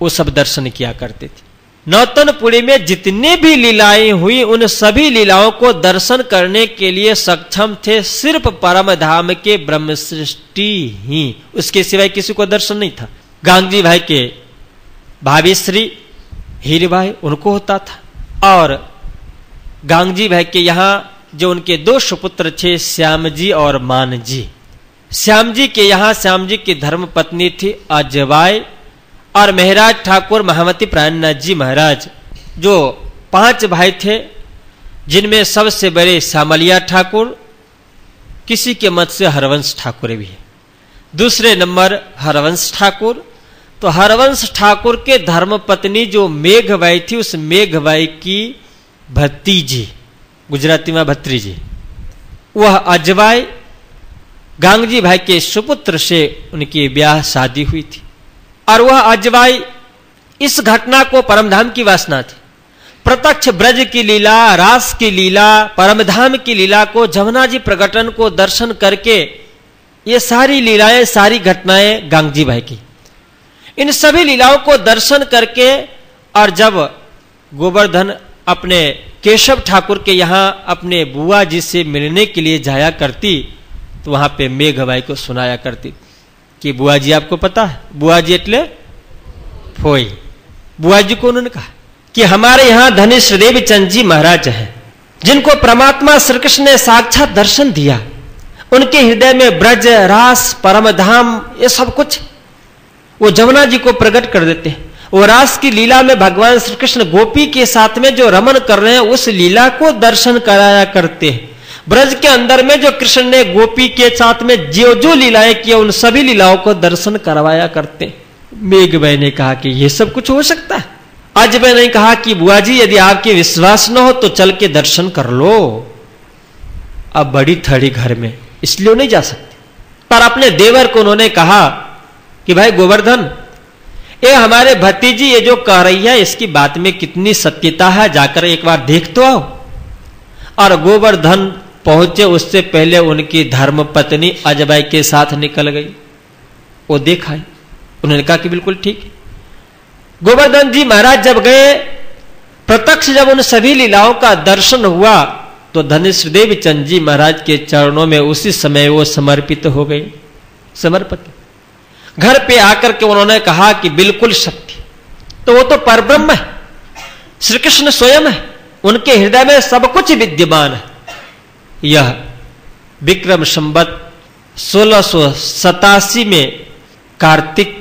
वो सब दर्शन किया करते थे। नौतनपुरी में जितने भी लीलाएं हुई, उन सभी लीलाओं को दर्शन करने के लिए सक्षम थे सिर्फ परम धाम के ब्रह्म सृष्टि ही, उसके सिवाय किसी को दर्शन नहीं था। गांगजी भाई के भाभी श्री हीर भाई, उनको होता था। और गांगजी भाई के यहां जो उनके 2 सुपुत्र थे, श्याम जी और मान जी। श्याम जी के यहां श्याम जी की धर्म पत्नी थी अजवाई, और महराज ठाकुर महामती प्राणनाथ जी महाराज, जो 5 भाई थे, जिनमें सबसे बड़े श्यामलिया ठाकुर, किसी के मत से हरवंश ठाकुर भी है, दूसरे नंबर हरवंश ठाकुर। तो हरवंश ठाकुर के धर्म पत्नी जो मेघबाई थी, उस मेघबाई की भतीजी, गुजराती में भत्रीजी, वह अजवाई गांगजी भाई के सुपुत्र से उनकी ब्याह शादी हुई थी। और वह अजवाई, इस घटना को परमधाम की वासना थी, प्रत्यक्ष ब्रज की लीला, रास की लीला, परमधाम की लीला को, जमुना जी प्रकटन को दर्शन करके, ये सारी लीलाएं, सारी घटनाएं गांगजी भाई की, इन सभी लीलाओं को दर्शन करके, और जब गोवर्धन अपने केशव ठाकुर के यहां अपने बुआ जी से मिलने के लिए जाया करती, तो वहां पे मेघबाई को सुनाया करती कि बुआ जी आपको पता है, बुआ जी एटले फोई। बुआ जी को उन्होंने कहा कि हमारे यहां धनिष्ठदेव चंद जी महाराज हैं, जिनको परमात्मा श्री कृष्ण ने साक्षात दर्शन दिया, उनके हृदय में ब्रज, रास, परमधाम, ये सब कुछ वो जमुना जी को प्रकट कर देते हैं। वो रास की लीला में भगवान श्री कृष्ण गोपी के साथ में जो रमन कर रहे हैं, उस लीला को दर्शन कराया करते हैं। ब्रज के अंदर में जो कृष्ण ने गोपी के साथ में जो जो लीलाएं किया, उन सभी लीलाओं को दर्शन करवाया करते हैं। मेघबाई ने कहा कि ये सब कुछ हो सकता है। अजय ने कहा कि बुआ जी यदि आपके विश्वास न हो तो चल के दर्शन कर लो। अब बड़ी थड़ी घर में, इसलिए नहीं जा सकते। पर अपने देवर को उन्होंने कहा कि भाई गोवर्धन, ये हमारे भतीजी ये जो कह रही है, इसकी बात में कितनी सत्यता है, जाकर एक बार देख तो आओ। और गोवर्धन पहुंचे, उससे पहले उनकी धर्म पत्नी अजबाई के साथ निकल गई। वो देखा, उन्होंने कहा कि बिल्कुल ठीक। गोवर्धन जी महाराज जब गए, प्रत्यक्ष जब उन सभी लीलाओं का दर्शन हुआ, तो धनिष्ठदेव चंद जी महाराज के चरणों में उसी समय वो समर्पित हो गए, समर्पित। घर पे आकर के उन्होंने कहा कि बिल्कुल सत्य, तो वो तो परब्रह्म है, श्री कृष्ण स्वयं है, उनके हृदय में सब कुछ विद्यमान है। यह विक्रम संवत 1687 में कार्तिक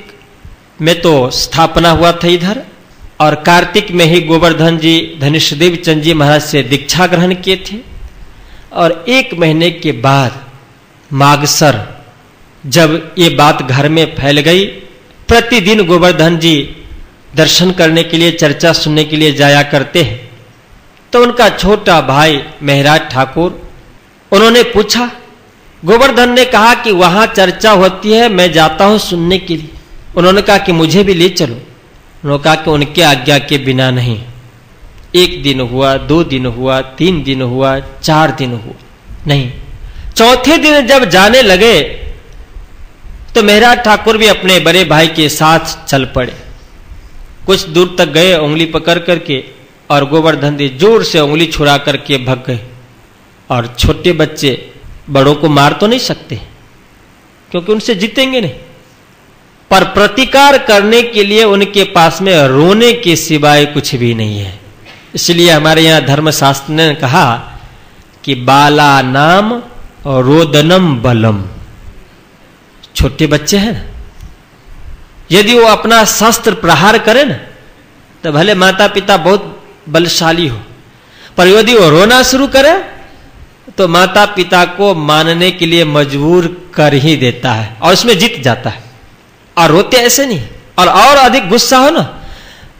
में तो स्थापना हुआ था इधर, और कार्तिक में ही गोवर्धन जी धनिष्ठदेव चंद जी महाराज से दीक्षा ग्रहण किए थे। और 1 महीने के बाद मागसर जब ये बात घर में फैल गई, प्रतिदिन गोवर्धन जी दर्शन करने के लिए, चर्चा सुनने के लिए जाया करते हैं। तो उनका छोटा भाई मेहराज ठाकुर, उन्होंने पूछा, गोवर्धन ने कहा कि वहां चर्चा होती है, मैं जाता हूं सुनने के लिए। उन्होंने कहा कि मुझे भी ले चलो। उन्होंने कहा कि उनके आज्ञा के बिना नहीं। 1 दिन हुआ, 2 दिन हुआ, 3 दिन हुआ, 4 दिन हुआ, नहीं। चौथे दिन जब जाने लगे तो मेहराज ठाकुर भी अपने बड़े भाई के साथ चल पड़े। कुछ दूर तक गए उंगली पकड़ करके, और गोवर्धन जी जोर से उंगली छुड़ा करके भग गए। और छोटे बच्चे बड़ों को मार तो नहीं सकते क्योंकि उनसे जीतेंगे नहीं, पर प्रतिकार करने के लिए उनके पास में रोने के सिवाय कुछ भी नहीं है। इसलिए हमारे यहां धर्मशास्त्र ने कहा कि बाला नाम और रोदनम बलम। छोटे बच्चे हैं ना, यदि वो अपना शस्त्र प्रहार करे ना, तो भले माता पिता बहुत बलशाली हो, पर यदि वो रोना शुरू करे तो माता पिता को मानने के लिए मजबूर कर ही देता है और उसमें जीत जाता है। और रोते ऐसे नहीं, और अधिक गुस्सा हो ना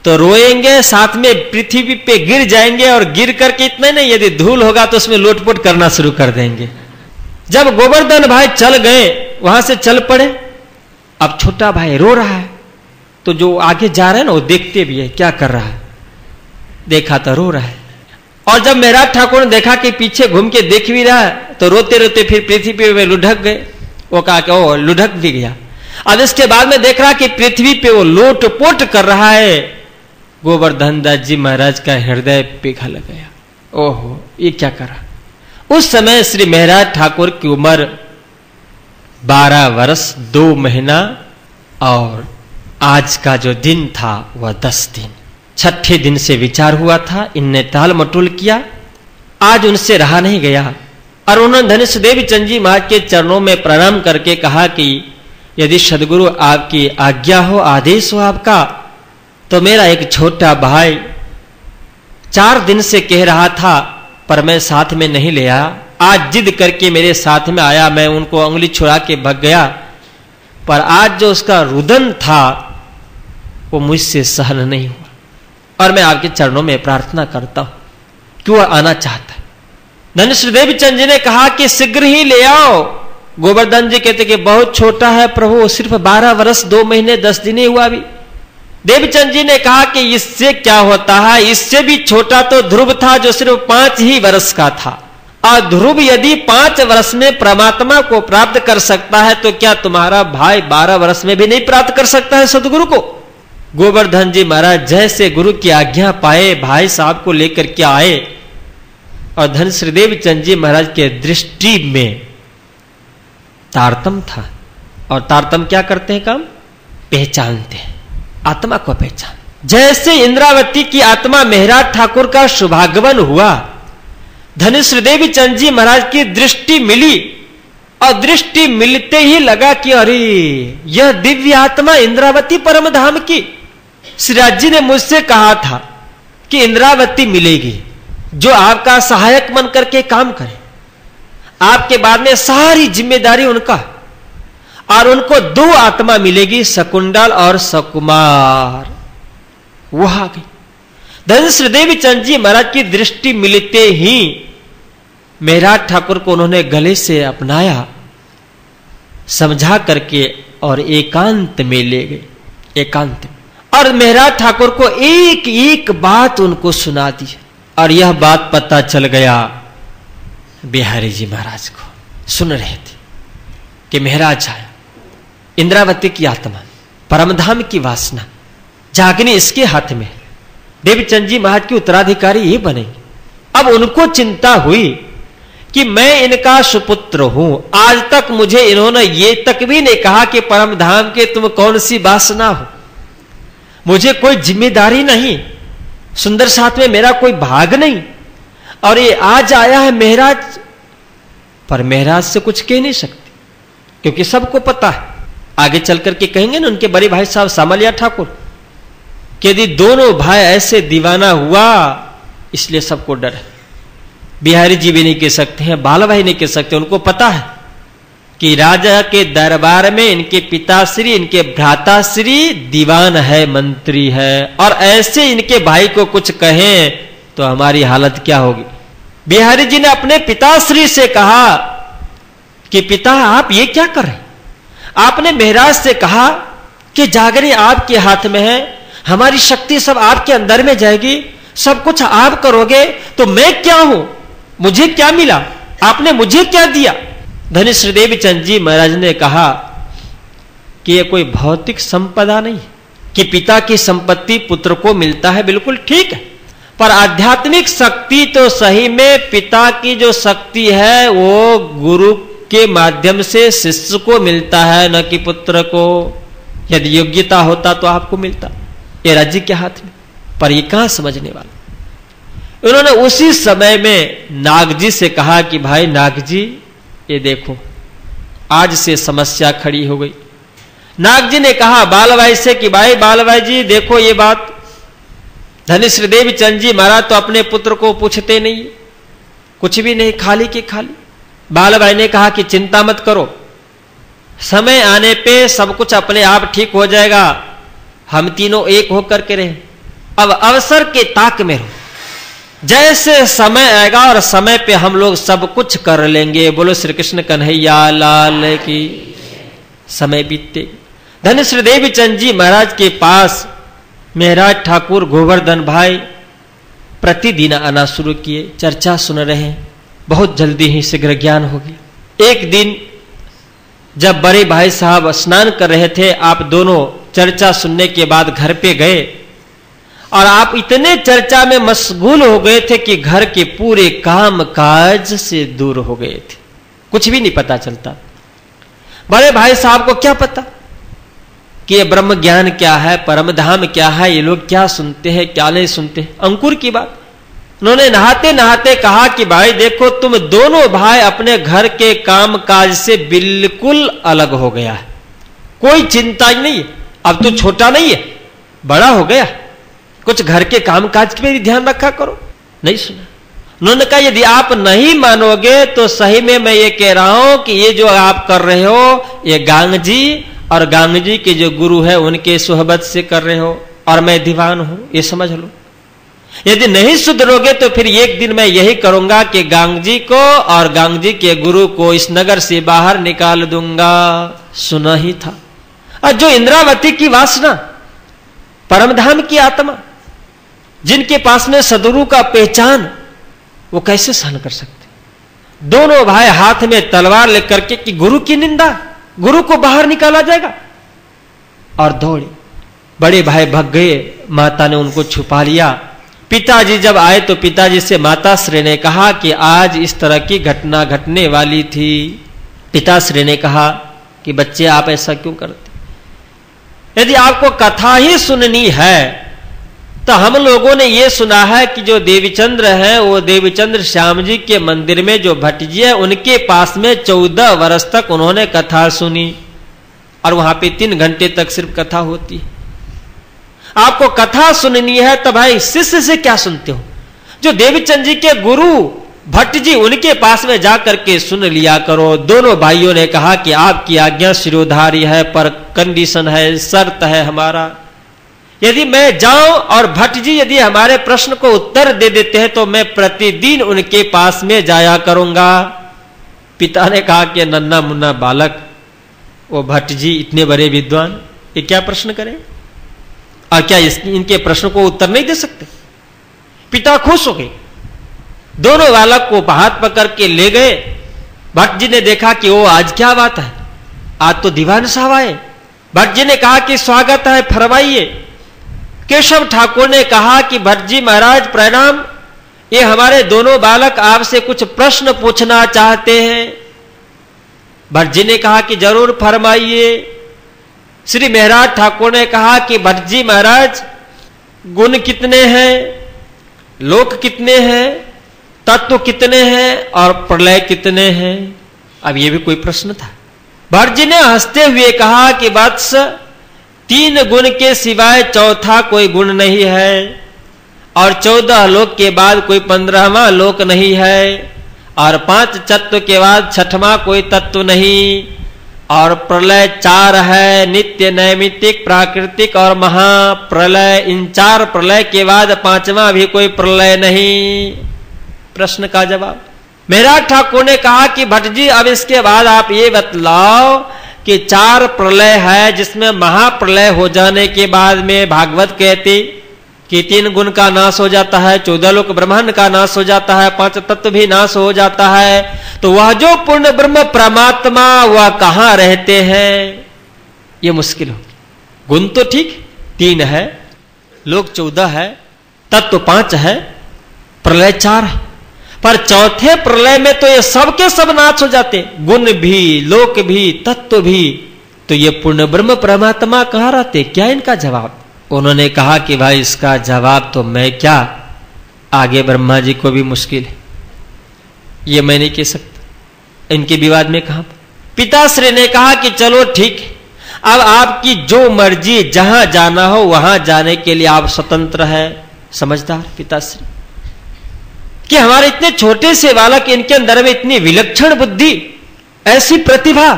तो रोएंगे, साथ में पृथ्वी पे गिर जाएंगे, और गिर करके इतना नहीं, यदि धूल होगा तो उसमें लोटपोट करना शुरू कर देंगे। जब गोवर्धन भाई चल गए, वहां से चल पड़े, अब छोटा भाई रो रहा है, तो जो आगे जा रहे हैं ना वो देखते भी है क्या कर रहा है। देखा तो रो रहा है, और जब मेहराज ठाकुर ने देखा कि पीछे घूम के देख भी रहा है, तो रोते रोते फिर पृथ्वी पे लुढ़क गए। वो कहा कि ओ लुढ़क भी गया। अब इसके बाद में देख रहा कि पृथ्वी पे वो लोटपोट कर रहा है। गोवर्धन दास जी महाराज का हृदय पिघल गया। ओहो, ये क्या करा। उस समय श्री मेहराज ठाकुर की उम्र 12 वर्ष 2 महीना, और आज का जो दिन था वह 10 दिन। 6ठे दिन से विचार हुआ था, इनने टाल मटोल किया, आज उनसे रहा नहीं गया, और उन्होंने धनुष देव चंद जी महाराज के चरणों में प्रणाम करके कहा कि यदि सदगुरु आपकी आज्ञा हो, आदेश हो आपका, तो मेरा एक छोटा भाई 4 दिन से कह रहा था, पर मैं साथ में नहीं ले आया। आज जिद करके मेरे साथ में आया, मैं उनको उंगली छुड़ा के भग गया, पर आज जो उसका रुदन था वो मुझसे सहन नहीं हुआ, और मैं आपके चरणों में प्रार्थना करता हूं कि वह आना चाहता है। धनुष देव चंद जी ने कहा कि शीघ्र ही ले आओ। गोवर्धन जी कहते कि बहुत छोटा है प्रभु, सिर्फ 12 वर्ष 2 महीने 10 दिन ही हुआ अभी। देवचंद जी ने कहा कि इससे क्या होता है, इससे भी छोटा तो ध्रुव था जो सिर्फ 5 ही वर्ष का था, और ध्रुव यदि 5 वर्ष में परमात्मा को प्राप्त कर सकता है, तो क्या तुम्हारा भाई 12 वर्ष में भी नहीं प्राप्त कर सकता है सदगुरु को। गोवर्धन जी महाराज जैसे गुरु की आज्ञा पाए, भाई साहब को लेकर के आए, और धन श्रीदेव चंद जी महाराज के दृष्टि में तारतम था। और तारतम क्या करते हैं काम, पहचानते हैं, आत्मा को पहचान। जैसे इंद्रावती की आत्मा मेहराज ठाकुर का शुभागमन हुआ, धनुष देवी चंद जी महाराज की दृष्टि मिली, और दृष्टि मिलते ही लगा कि अरे यह दिव्य आत्मा इंद्रावती परम धाम की। श्रीराज जी ने मुझसे कहा था कि इंद्रावती मिलेगी जो आपका सहायक बन करके काम करे, आपके बाद में सारी जिम्मेदारी उनका, और उनको 2 आत्मा मिलेगी, शकुंडल और सकुमार। वह आ गई। धनुष देवी चंद जी महाराज की दृष्टि मिलते ही मेहराज ठाकुर को उन्होंने गले से अपनाया, समझा करके, और एकांत में ले गए, एकांत में। और मेहराज ठाकुर को एक एक बात उनको सुना दी, और यह बात पता चल गया बिहारी जी महाराज को। सुन रहे थे कि महाराज आया, इंद्रावती की आत्मा, परमधाम की वासना जागनी इसके हाथ में, देवचंद जी महाराज की उत्तराधिकारी ये बनेंगे। अब उनको चिंता हुई कि मैं इनका सुपुत्र हूं, आज तक मुझे इन्होंने ये तक भी नहीं कहा कि परमधाम के तुम कौन सी वासना हो, मुझे कोई जिम्मेदारी नहीं, सुंदर साथ में मेरा कोई भाग नहीं, और ये आज आया है मेहराज। पर मेहराज से कुछ कह नहीं सकते क्योंकि सबको पता है, आगे चल करके कहेंगे ना उनके बड़े भाई साहब सामलिया ठाकुर कि यदि दोनों भाई ऐसे दीवाना हुआ, इसलिए सबको डर है। बिहारी जी भी नहीं कह सकते हैं, बाला भाई नहीं कह सकते, उनको पता है कि राजा के दरबार में इनके पिताश्री, इनके भ्राताश्री दीवान है, मंत्री है, और ऐसे इनके भाई को कुछ कहें तो हमारी हालत क्या होगी। बिहारी जी ने अपने पिताश्री से कहा कि पिता आप ये क्या कर रहे हैं? आपने महाराज से कहा कि जागरण आपके हाथ में है, हमारी शक्ति सब आपके अंदर में जाएगी, सब कुछ आप करोगे, तो मैं क्या हूं, मुझे क्या मिला, आपने मुझे क्या दिया? धन्य श्री देवीचंद जी महाराज ने कहा कि यह कोई भौतिक संपदा नहीं कि पिता की संपत्ति पुत्र को मिलता है, बिल्कुल ठीक है, पर आध्यात्मिक शक्ति तो सही में पिता की जो शक्ति है वो गुरु के माध्यम से शिष्य को मिलता है, न कि पुत्र को। यदि योग्यता होता तो आपको मिलता, ये राज्य के हाथ में, पर ये कहां समझने वाला। उन्होंने उसी समय में नाग जी से कहा कि भाई नाग जी, ये देखो आज से समस्या खड़ी हो गई। नाग जी ने कहा बालभाई से कि भाई बालभाई जी देखो ये बात, धन्य श्री देवीचंद जी महाराज तो अपने पुत्र को पूछते नहीं, कुछ भी नहीं, खाली के खाली। बालभाई ने कहा कि चिंता मत करो, समय आने पे सब कुछ अपने आप ठीक हो जाएगा, हम तीनों एक होकर के रहे, अब अवसर के ताक में रहो, जैसे समय आएगा और समय पे हम लोग सब कुछ कर लेंगे। बोलो श्री कृष्ण कन्हैया लाल की। समय बीतते धन्य श्री देवीचंद जी महाराज के पास महाराज ठाकुर गोवर्धन भाई प्रतिदिन आना शुरू किए, चर्चा सुन रहे हैं, बहुत जल्दी ही शीघ्र ज्ञान हो गया। एक दिन जब बड़े भाई साहब स्नान कर रहे थे, आप दोनों चर्चा सुनने के बाद घर पे गए और आप इतने चर्चा में मशगूल हो गए थे कि घर के पूरे काम काज से दूर हो गए थे, कुछ भी नहीं पता चलता। बड़े भाई साहब को क्या पता कि ये ब्रह्म ज्ञान क्या है, परम धाम क्या है, ये लोग क्या सुनते हैं क्या नहीं सुनते हैं, अंकुर की बात। उन्होंने नहाते नहाते कहा कि भाई देखो तुम दोनों भाई अपने घर के काम काज से बिल्कुल अलग हो गया है, कोई चिंता ही नहीं है, अब तो छोटा नहीं है, बड़ा हो गया, कुछ घर के काम काज पे भी ध्यान रखा करो। नहीं सुना। उन्होंने कहा यदि आप नहीं मानोगे तो सही में मैं ये कह रहा हूं कि ये जो आप कर रहे हो ये गांग जी और गांग जी के जो गुरु है उनके सोहबत से कर रहे हो, और मैं दीवान हूं, ये समझ लो। यदि नहीं सुधरोगे तो फिर एक दिन मैं यही करूंगा कि गांग जी को और गांग जी के गुरु को इस नगर से बाहर निकाल दूंगा। सुना ही था। और जो इंद्रावती की वासना, परमधाम की आत्मा, जिनके पास में सदगुरु का पहचान, वो कैसे सहन कर सकते? दोनों भाई हाथ में तलवार लेकर के कि गुरु की निंदा, गुरु को बाहर निकाला जाएगा, और दौड़े। बड़े भाई भग गए, माता ने उनको छुपा लिया। पिताजी जब आए तो पिताजी से माताश्री ने कहा कि आज इस तरह की घटना घटने वाली थी। पिताश्री ने कहा कि बच्चे आप ऐसा क्यों करते? यदि आपको कथा ही सुननी है तो हम लोगों ने यह सुना है कि जो देवीचंद्र है वो देवीचंद्र श्याम जी के मंदिर में जो भट्ट जी है उनके पास में 14 वर्ष तक उन्होंने कथा सुनी, और वहां पे 3 घंटे तक सिर्फ कथा होती है। आपको कथा सुननी है तो भाई शिष्य से क्या सुनते हो? जो देवीचंद जी के गुरु भट्ट जी उनके पास में जाकर के सुन लिया करो। दोनों भाइयों ने कहा कि आपकी आज्ञा शिरोधारी है, पर कंडीशन है, शर्त है हमारा, यदि मैं जाऊं और भट्ट जी यदि हमारे प्रश्न को उत्तर दे देते हैं तो मैं प्रतिदिन उनके पास में जाया करूंगा। पिता ने कहा कि नन्ना मुन्ना बालक, वो भट्ट जी इतने बड़े विद्वान, ये क्या प्रश्न करें, और क्या इनके प्रश्न को उत्तर नहीं दे सकते? पिता खुश हो गए, दोनों बालक को हाथ पकड़ के ले गए। भट्ट जी ने देखा कि वो आज क्या बात है, आज तो दीवान साहब आए। भट्ट जी ने कहा कि स्वागत है, फरमाइए। केशव ठाकुर ने कहा कि भट्ट जी महाराज प्रणाम, ये हमारे दोनों बालक आपसे कुछ प्रश्न पूछना चाहते हैं। भट्ट जी ने कहा कि जरूर फरमाइए। श्री महाराज ठाकुर ने कहा कि भट्ट जी महाराज गुण कितने हैं, लोक कितने हैं, तत्व कितने हैं और प्रलय कितने हैं? अब ये भी कोई प्रश्न था। भट्ट जी ने हंसते हुए कहा कि वत्स 3 गुण के सिवाय चौथा कोई गुण नहीं है, और 14 लोक के बाद कोई 15वां लोक नहीं है, और 5 तत्व के बाद छठवां कोई तत्व नहीं, और प्रलय 4 है, नित्य, नैमित्तिक, प्राकृतिक और महाप्रलय। इन 4 प्रलय के बाद 5वां भी कोई प्रलय नहीं। प्रश्न का जवाब मेहराज ठाकुर ने कहा कि भट्ट जी अब इसके बाद आप ये बतलाओ कि 4 प्रलय है, जिसमें महाप्रलय हो जाने के बाद में भागवत कहती कि 3 गुण का नाश हो जाता है, 14 लोक ब्रह्मांड का नाश हो जाता है, 5 तत्व भी नाश हो जाता है, तो वह जो पूर्ण ब्रह्म परमात्मा वह कहां रहते हैं, ये मुश्किल हो। गुण तो ठीक 3 है, लोक 14 है, तत्व 5 है, प्रलय 4 है, पर चौथे प्रलय में तो ये सब के सब नाश हो जाते, गुण भी, लोक भी, तत्व भी, तो ये पूर्ण ब्रह्म परमात्मा कहां रहते? क्या इनका जवाब? उन्होंने कहा कि भाई इसका जवाब तो मैं क्या, आगे ब्रह्मा जी को भी मुश्किल है, ये मैं नहीं कह सकता, इनके विवाद में कहा। पिताश्री ने कहा कि चलो ठीक है, अब आपकी जो मर्जी, जहां जाना हो वहां जाने के लिए आप स्वतंत्र हैं। समझदार पिताश्री कि हमारे इतने छोटे से बालक, इनके अंदर में इतनी विलक्षण बुद्धि, ऐसी प्रतिभा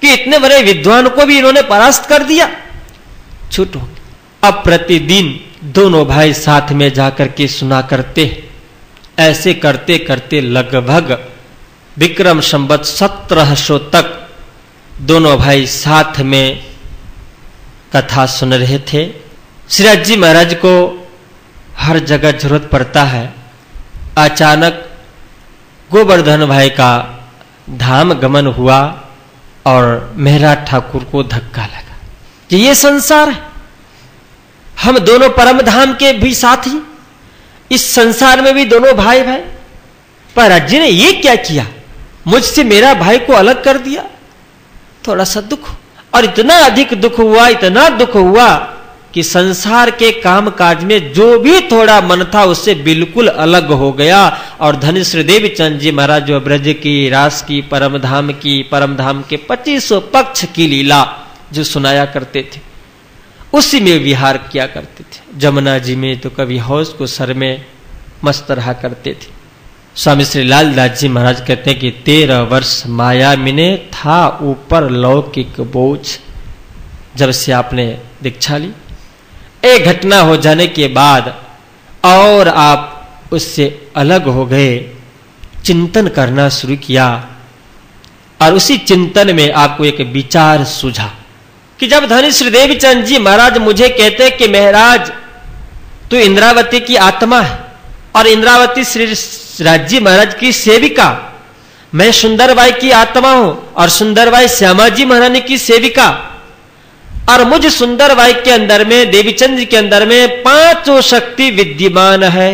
कि इतने बड़े विद्वान को भी इन्होंने परास्त कर दिया। छूटो। अब प्रतिदिन दोनों भाई साथ में जाकर के सुना करते, ऐसे करते करते लगभग विक्रम संवत 1700 तक दोनों भाई साथ में कथा सुन रहे थे। श्रीराज जी महाराज को हर जगह जरूरत पड़ता है। अचानक गोवर्धन भाई का धाम गमन हुआ और मेहराज ठाकुर को धक्का लगा कि ये संसार है, हम दोनों परम धाम के भी साथी, इस संसार में भी दोनों भाई भाई, पर राज्य ने ये क्या किया, मुझसे मेरा भाई को अलग कर दिया। थोड़ा सा दुख, और इतना अधिक दुख हुआ, इतना दुख हुआ कि संसार के काम काज में जो भी थोड़ा मन था उससे बिल्कुल अलग हो गया। और धन्य श्री देवीचंद जी महाराज जो ब्रज की, रास की, परम धाम के 2500 पक्ष की लीला जो सुनाया करते थे, उसी में विहार किया करते थे। जमुना जी में तो कभी हौस को सर में मस्त रहा करते थे। स्वामी श्री लालदास जी महाराज कहते हैं कि 13 वर्ष माया मिने था ऊपर लौकिक बोझ। जब से आपने दीक्षा ली, एक घटना हो जाने के बाद और आप उससे अलग हो गए, चिंतन करना शुरू किया, और उसी चिंतन में आपको एक विचार सूझा कि जब धनी श्री देवीचंद जी महाराज मुझे कहते कि महाराज तू इंद्रावती की आत्मा है और इंद्रावती श्री राज्य महाराज की सेविका, मैं सुंदरबाई की आत्मा हूं और सुंदरबाई श्यामा जी महारानी की सेविका, और मुझ सुंदरबाई के अंदर में, देवीचंद जी के अंदर में 5 शक्ति विद्यमान है,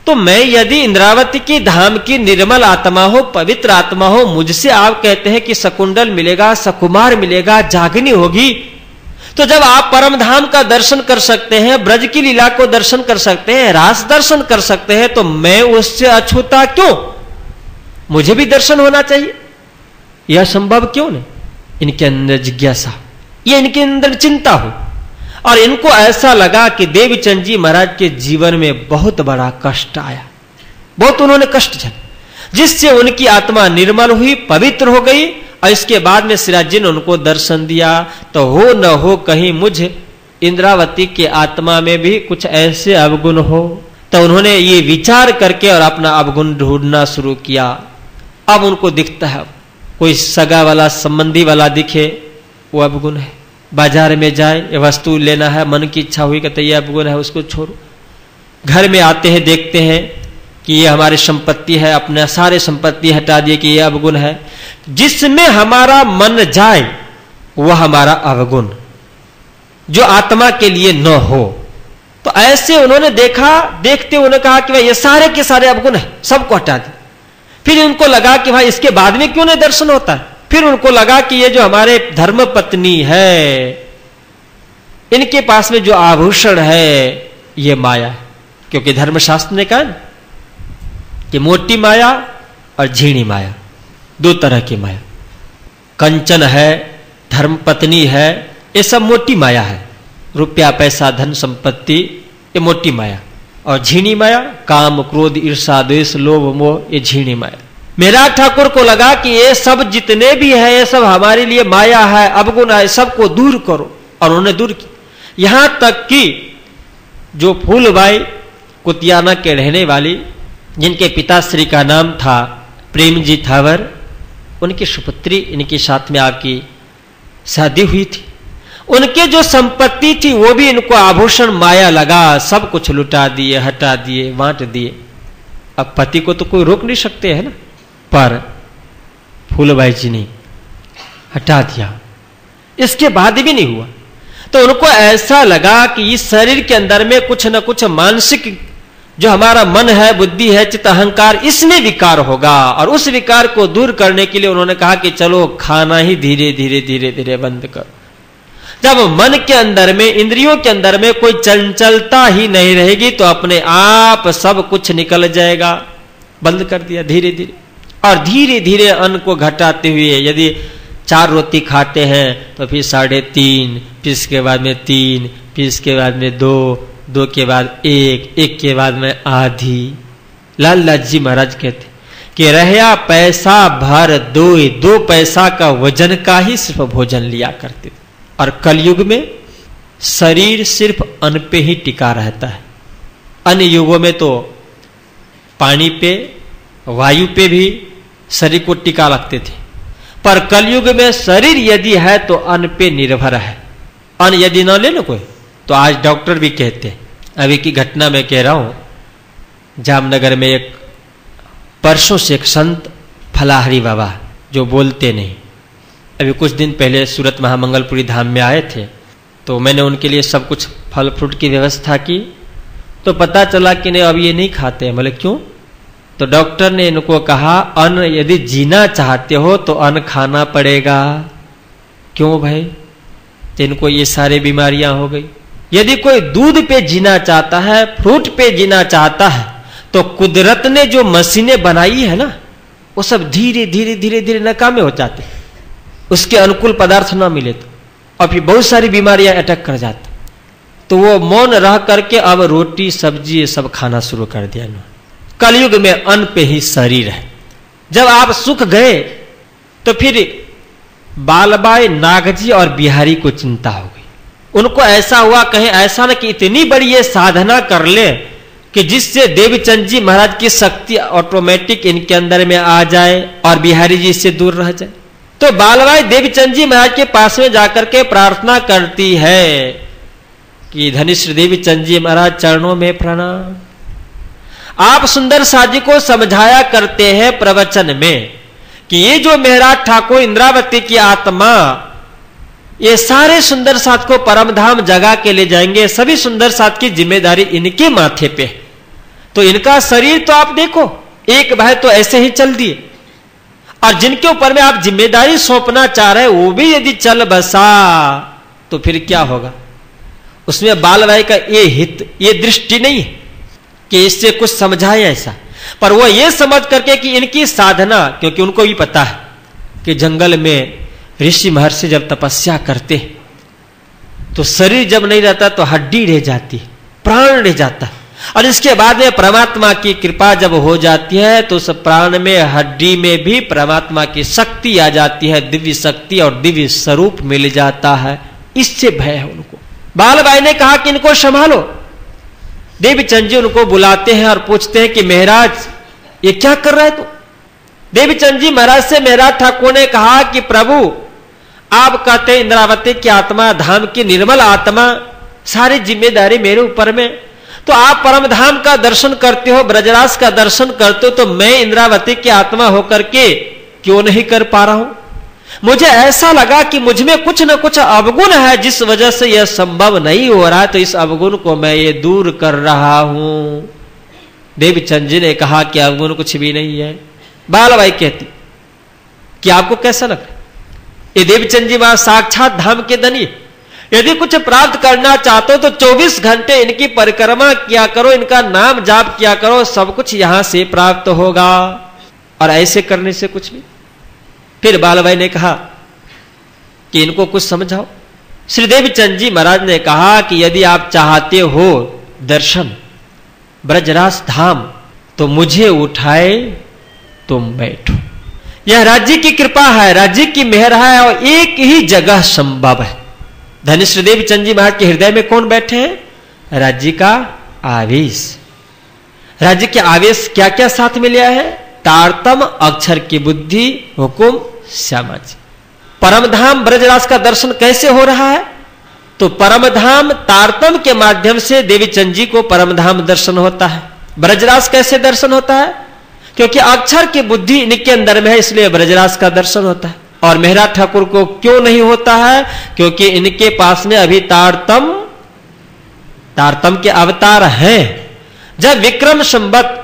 तो मैं यदि इंद्रावती की धाम की निर्मल आत्मा हो, पवित्र आत्मा हो, मुझसे आप कहते हैं कि सकुंडल मिलेगा, सकुमार मिलेगा, जागनी होगी, तो जब आप परम धाम का दर्शन कर सकते हैं, ब्रज की लीला को दर्शन कर सकते हैं, रास दर्शन कर सकते हैं, तो मैं उससे अछूता क्यों? मुझे भी दर्शन होना चाहिए। यह संभव क्यों नहीं? इनके अंदर जिज्ञासा, ये इनके अंदर चिंता हो, और इनको ऐसा लगा कि देवीचंद जी महाराज के जीवन में बहुत बड़ा कष्ट आया, बहुत उन्होंने कष्ट झेला, जिससे उनकी आत्मा निर्मल हुई, पवित्र हो गई, और इसके बाद में श्रीराज जी ने उनको दर्शन दिया। तो हो न हो कहीं मुझ इंद्रावती के आत्मा में भी कुछ ऐसे अवगुण हो, तो उन्होंने ये विचार करके और अपना अवगुण ढूंढना शुरू किया। अब उनको दिखता है, कोई सगा वाला, संबंधी वाला दिखे, वो अवगुण है। बाजार में जाए, वस्तु लेना है, मन की इच्छा हुई कि ये अवगुण है, उसको छोड़ो। घर में आते हैं, देखते हैं कि ये हमारी संपत्ति है, अपने सारे संपत्ति हटा दिए कि ये अवगुण है। जिसमें हमारा मन जाए वह हमारा अवगुण, जो आत्मा के लिए न हो। तो ऐसे उन्होंने देखा, देखते उन्होंने कहा कि भाई ये सारे के सारे अवगुण है, सबको हटा दे। फिर उनको लगा कि भाई इसके बाद में क्यों नहीं दर्शन होता है। फिर उनको लगा कि ये जो हमारे धर्म पत्नी है, इनके पास में जो आभूषण है ये माया है, क्योंकि धर्मशास्त्र ने कहा कि मोटी माया और झीणी माया, 2 तरह की माया। कंचन है, धर्म पत्नी है, ये सब मोटी माया है। रुपया, पैसा, धन संपत्ति, ये मोटी माया, और झीणी माया, काम क्रोध ईर्षा द्वेष लोभ मोह, ये झीणी माया। मेहराज ठाकुर को लगा कि ये सब जितने भी है ये सब हमारे लिए माया है, अवगुण है, सबको दूर करो। और उन्होंने दूर किया। यहां तक कि जो फूलबाई कुतियाना के रहने वाली, जिनके पिताश्री का नाम था प्रेम जी थावर, उनकी सुपुत्री इनके साथ में आपकी शादी हुई थी। उनके जो संपत्ति थी वो भी इनको आभूषण माया लगा, सब कुछ लुटा दिए, हटा दिए, बांट दिए। अब पति को तो कोई रोक नहीं सकते है ना, पर फूलबाई जी ने हटा दिया। इसके बाद भी नहीं हुआ तो उनको ऐसा लगा कि इस शरीर के अंदर में कुछ न कुछ मानसिक जो हमारा मन है, बुद्धि है, चित्त अहंकार, इसमें विकार होगा। और उस विकार को दूर करने के लिए उन्होंने कहा कि चलो खाना ही धीरे धीरे धीरे धीरे बंद करो। जब मन के अंदर में, इंद्रियों के अंदर में कोई चंचलता ही नहीं रहेगी तो अपने आप सब कुछ निकल जाएगा। बंद कर दिया धीरे धीरे। और धीरे धीरे अन्न को घटाते हुए, यदि 4 रोटी खाते हैं तो फिर 3.5, फिर इसके बाद में 3, फिर इसके बाद में 2, 2 के बाद 1, 1 के बाद में आधी। लाल जी महाराज कहते कि रहया पैसा भर 2 पैसा का वजन का ही सिर्फ भोजन लिया करते थे। और कलयुग में शरीर सिर्फ अन्न पे ही टिका रहता है। अन्य युगों में तो पानी पे, वायु पे भी शरीर को टिका रखते थे, पर कलयुग में शरीर यदि है तो अन्न पे निर्भर है। अन्न यदि ना ले ना कोई तो आज डॉक्टर भी कहते हैं, अभी की घटना मैं कह रहा हूं, जामनगर में एक परसों से एक संत फलाहरी बाबा जो बोलते नहीं, अभी कुछ दिन पहले सूरत महामंगलपुरी धाम में आए थे, तो मैंने उनके लिए सब कुछ फल फ्रूट की व्यवस्था की। तो पता चला कि नहीं अब ये नहीं खाते। बोले क्यों? तो डॉक्टर ने इनको कहा अन्न यदि जीना चाहते हो तो अन्न खाना पड़ेगा। क्यों भाई? तो इनको ये सारी बीमारियां हो गई। यदि कोई दूध पे जीना चाहता है, फ्रूट पे जीना चाहता है, तो कुदरत ने जो मशीनें बनाई है ना, वो सब धीरे धीरे धीरे धीरे नाकामे हो जाते, उसके अनुकूल पदार्थ ना मिले तो, और फिर बहुत सारी बीमारियां अटैक कर जाती। तो वो मौन रह करके अब रोटी सब्जी ये सब खाना शुरू कर दिया ना। कलयुग में अन्न पे ही शरीर है। जब आप सुख गए तो फिर बालबाई, नागजी और बिहारी को चिंता हो गई। उनको ऐसा हुआ कहीं ऐसा ना कि इतनी बड़ी ये साधना कर ले कि जिससे देवचंद जी महाराज की शक्ति ऑटोमेटिक इनके अंदर में आ जाए और बिहारी जी इससे दूर रह जाए। तो बालबाई देवचंद जी महाराज के पास में जाकर के प्रार्थना करती है कि धनिश्री देवचंद जी महाराज चरणों में प्रणाम। आप सुंदर साजी को समझाया करते हैं प्रवचन में कि ये जो मेहराज ठाकुर इंद्रावती की आत्मा, ये सारे सुंदर साथ को परमधाम जगा के ले जाएंगे, सभी सुंदर साथ की जिम्मेदारी इनके माथे पे। तो इनका शरीर तो आप देखो, एक भाई तो ऐसे ही चल दिए, और जिनके ऊपर में आप जिम्मेदारी सौंपना चाह रहे वो भी यदि चल बसा तो फिर क्या होगा? उसमें बालबाई का ये हित, ये दृष्टि नहीं है कि इससे कुछ समझाए ऐसा, पर वो ये समझ करके कि इनकी साधना, क्योंकि उनको भी पता है कि जंगल में ऋषि महर्षि जब तपस्या करते तो शरीर जब नहीं रहता तो हड्डी रह जाती, प्राण रह जाता, और इसके बाद में परमात्मा की कृपा जब हो जाती है तो उस प्राण में, हड्डी में भी परमात्मा की शक्ति आ जाती है, दिव्य शक्ति और दिव्य स्वरूप मिल जाता है। इससे भय है उनको। बालबाई ने कहा कि इनको संभालो। देवचंद जी उनको बुलाते हैं और पूछते हैं कि महाराज ये क्या कर रहा है तू? देवचंद जी महाराज से मेहराज ठाकुर ने कहा कि प्रभु आप कहते हैं इंद्रावती की आत्मा, धाम की निर्मल आत्मा, सारी जिम्मेदारी मेरे ऊपर में, तो आप परम धाम का दर्शन करते हो, ब्रजराज का दर्शन करते हो, तो मैं इंद्रावती की आत्मा होकर के क्यों नहीं कर पा रहा हूं? मुझे ऐसा लगा कि मुझ में कुछ न कुछ अवगुण है जिस वजह से यह संभव नहीं हो रहा है, तो इस अवगुण को मैं ये दूर कर रहा हूं। देवचंद जी ने कहा कि अवगुण कुछ भी नहीं है। बालबाई कहती कि आपको कैसा लग रहा है? ये देवचंद जी महाराज साक्षात धाम के धनी, यदि कुछ प्राप्त करना चाहते हो तो 24 घंटे इनकी परिक्रमा किया करो, इनका नाम जाप किया करो, सब कुछ यहां से प्राप्त होगा। और ऐसे करने से कुछ भी। फिर बालबाई ने कहा कि इनको कुछ समझाओ। श्री देवचंद जी महाराज ने कहा कि यदि आप चाहते हो दर्शन, ब्रजराज धाम, तो मुझे उठाए तुम बैठो। यह राज्य की कृपा है, राज्य की मेहर है, और एक ही जगह संभव है। धनिश्री देव चंद जी महाराज के हृदय में कौन बैठे हैं? राज्य का आवेश। राज्य के आवेश क्या क्या साथ में लिया है? तारतम, अक्षर की बुद्धि, हुकुम, श्यामा जी। परमधाम ब्रजराज का दर्शन कैसे हो रहा है? तो परमधाम तारतम के माध्यम से देवी चंद जी को परमधाम दर्शन होता है। ब्रजराज कैसे दर्शन होता है? क्योंकि अक्षर की बुद्धि इनके अंदर में है, इसलिए ब्रजराज का दर्शन होता है। और मेहरा ठाकुर को क्यों नहीं होता है? क्योंकि इनके पास में अभी तारतम के अवतार हैं। जब विक्रम संवत,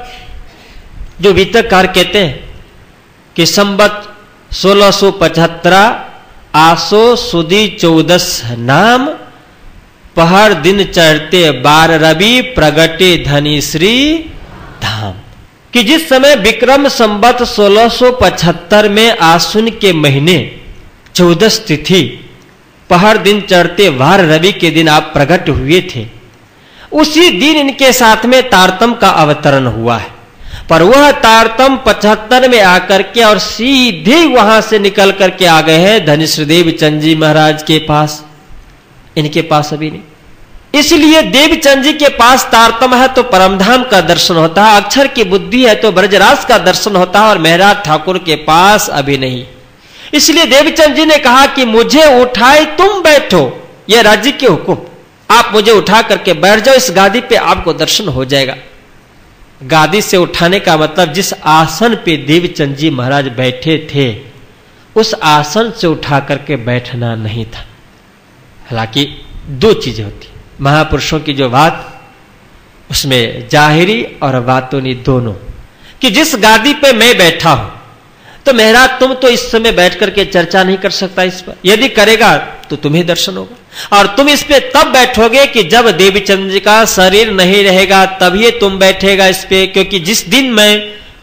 जो वितरकार कहते हैं कि संवत 1675 आसो सुदी 14 नाम, पहर दिन चढ़ते 12 रवि प्रगटे धनी श्री धाम, कि जिस समय विक्रम संवत 1675 में आश्विन के महीने 14 तिथि पहर दिन चढ़ते 12 रवि के दिन आप प्रकट हुए थे, उसी दिन इनके साथ में तारतम का अवतरण हुआ है। पर वह तारतम 75 में आकर के और सीधे वहां से निकल करके आ गए हैं धनिश्री देव चंद जी महाराज के पास। इनके पास अभी नहीं। इसलिए देवचंद जी के पास तारतम है तो परमधाम का दर्शन होता है, अक्षर की बुद्धि है तो ब्रजराज का दर्शन होता है, और मेहराज ठाकुर के पास अभी नहीं। इसलिए देवचंद जी ने कहा कि मुझे उठाए तुम बैठो, यह राज्य के हुकुम, आप मुझे उठा करके बैठ जाओ इस गादी पे, आपको दर्शन हो जाएगा। गादी से उठाने का मतलब जिस आसन पे देवचंद जी महाराज बैठे थे उस आसन से उठा करके बैठना नहीं था। हालांकि दो चीजें होती, महापुरुषों की जो बात उसमें जाहिरी और बातूनी दोनों, कि जिस गादी पे मैं बैठा हूं तो महाराज तुम तो इस समय बैठ करके चर्चा नहीं कर सकता इस पर, यदि करेगा तो तुम्हें दर्शन होगा, और तुम इस पे तब बैठोगे कि जब देवीचंद जी का शरीर नहीं रहेगा, तभी तुम बैठेगा इस पे। क्योंकि जिस दिन मैं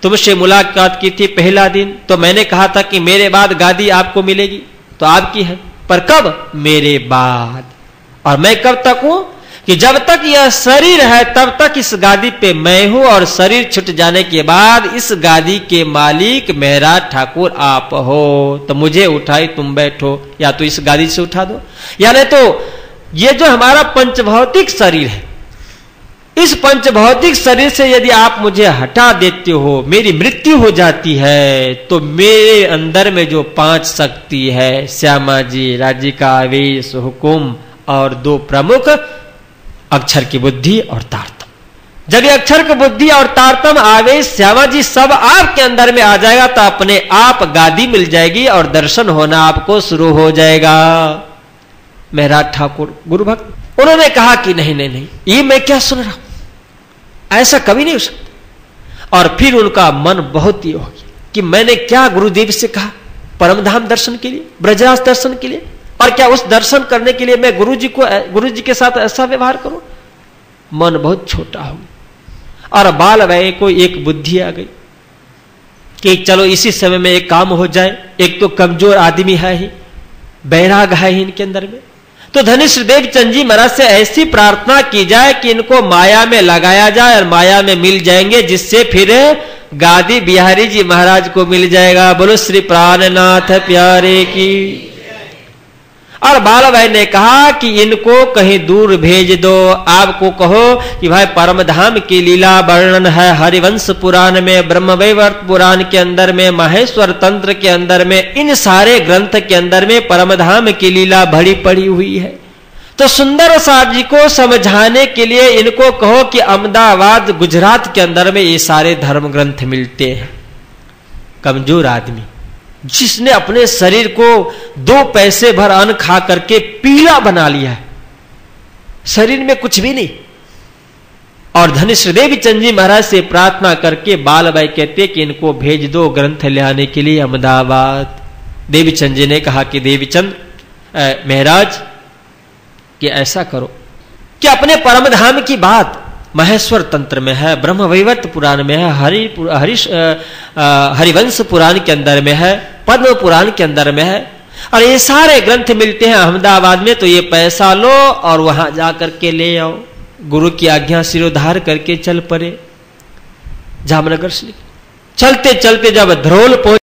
तुमसे मुलाकात की थी पहला दिन, तो मैंने कहा था कि मेरे बाद गादी आपको मिलेगी, तो आपकी है, पर कब? मेरे बाद। और मैं कब तक हूं? कि जब तक यह शरीर है तब तक इस गादी पे मैं हूं, और शरीर छूट जाने के बाद इस गादी के मालिक मेहराज ठाकुर आप हो। तो मुझे उठाई तुम बैठो, या तो इस गादी से उठा दो, या नहीं तो ये जो हमारा पंचभौतिक शरीर है, इस पंचभौतिक शरीर से यदि आप मुझे हटा देते हो, मेरी मृत्यु हो जाती है, तो मेरे अंदर में जो 5 शक्ति है, श्यामा जी, राज्य का आवेश, हुकुम, और 2 प्रमुख अक्षर की बुद्धि और तारतम, जब ये अक्षर की बुद्धि और तारतम आवेश श्यामा जी सब आपके अंदर में आ जाएगा तो अपने आप गादी मिल जाएगी और दर्शन होना आपको शुरू हो जाएगा। मेहराज ठाकुर गुरु भक्त, उन्होंने कहा कि नहीं नहीं नहीं, ये मैं क्या सुन रहा हूं, ऐसा कभी नहीं हो सकता। और फिर उनका मन बहुत ही हो गया कि मैंने क्या गुरुदेव से कहा, परमधाम दर्शन के लिए, ब्रजराज दर्शन के लिए, और क्या उस दर्शन करने के लिए मैं गुरु जी के साथ ऐसा व्यवहार करूं? मन बहुत छोटा हो गया। और बाल वय को एक बुद्धि आ गई कि चलो इसी समय में एक काम हो जाए। एक तो कमजोर आदमी है ही, बैराग है ही इनके अंदर में, तो धनिश्री देव चंद जी महाराज से ऐसी प्रार्थना की जाए कि इनको माया में लगाया जाए और माया में मिल जाएंगे, जिससे फिर गादी बिहारी जी महाराज को मिल जाएगा। बोलो श्री प्राणनाथ प्यारे की। और बाल भाई ने कहा कि इनको कहीं दूर भेज दो, आपको कहो कि भाई परमधाम की लीला वर्णन है हरिवंश पुराण में, ब्रह्मवैवर्त पुराण के अंदर में, माहेश्वर तंत्र के अंदर में, इन सारे ग्रंथ के अंदर में परमधाम की लीला भरी पड़ी हुई है। तो सुंदर साहब जी को समझाने के लिए इनको कहो कि अहमदाबाद गुजरात के अंदर में ये सारे धर्म ग्रंथ मिलते हैं। कमजोर आदमी जिसने अपने शरीर को 2 पैसे भर अन्न खा करके पीला बना लिया है, शरीर में कुछ भी नहीं। और धनिश्री देवी चंद जी महाराज से प्रार्थना करके बालबाई कहते कि इनको भेज दो ग्रंथ ले आने के लिए अहमदाबाद। देवीचंद जी ने कहा कि देवीचंद महाराज कि ऐसा करो कि अपने परमधाम की बात महेश्वर तंत्र में है, ब्रह्मवैवर्त पुराण में है, हरिवंश पुराण के अंदर में है, पद्म पुराण के अंदर में है, और ये सारे ग्रंथ मिलते हैं अहमदाबाद में। तो ये पैसा लो और वहां जाकर के ले आओ। गुरु की आज्ञा सिरोधार करके चल पड़े जामनगर से। चलते चलते जब धरोल पहुंचे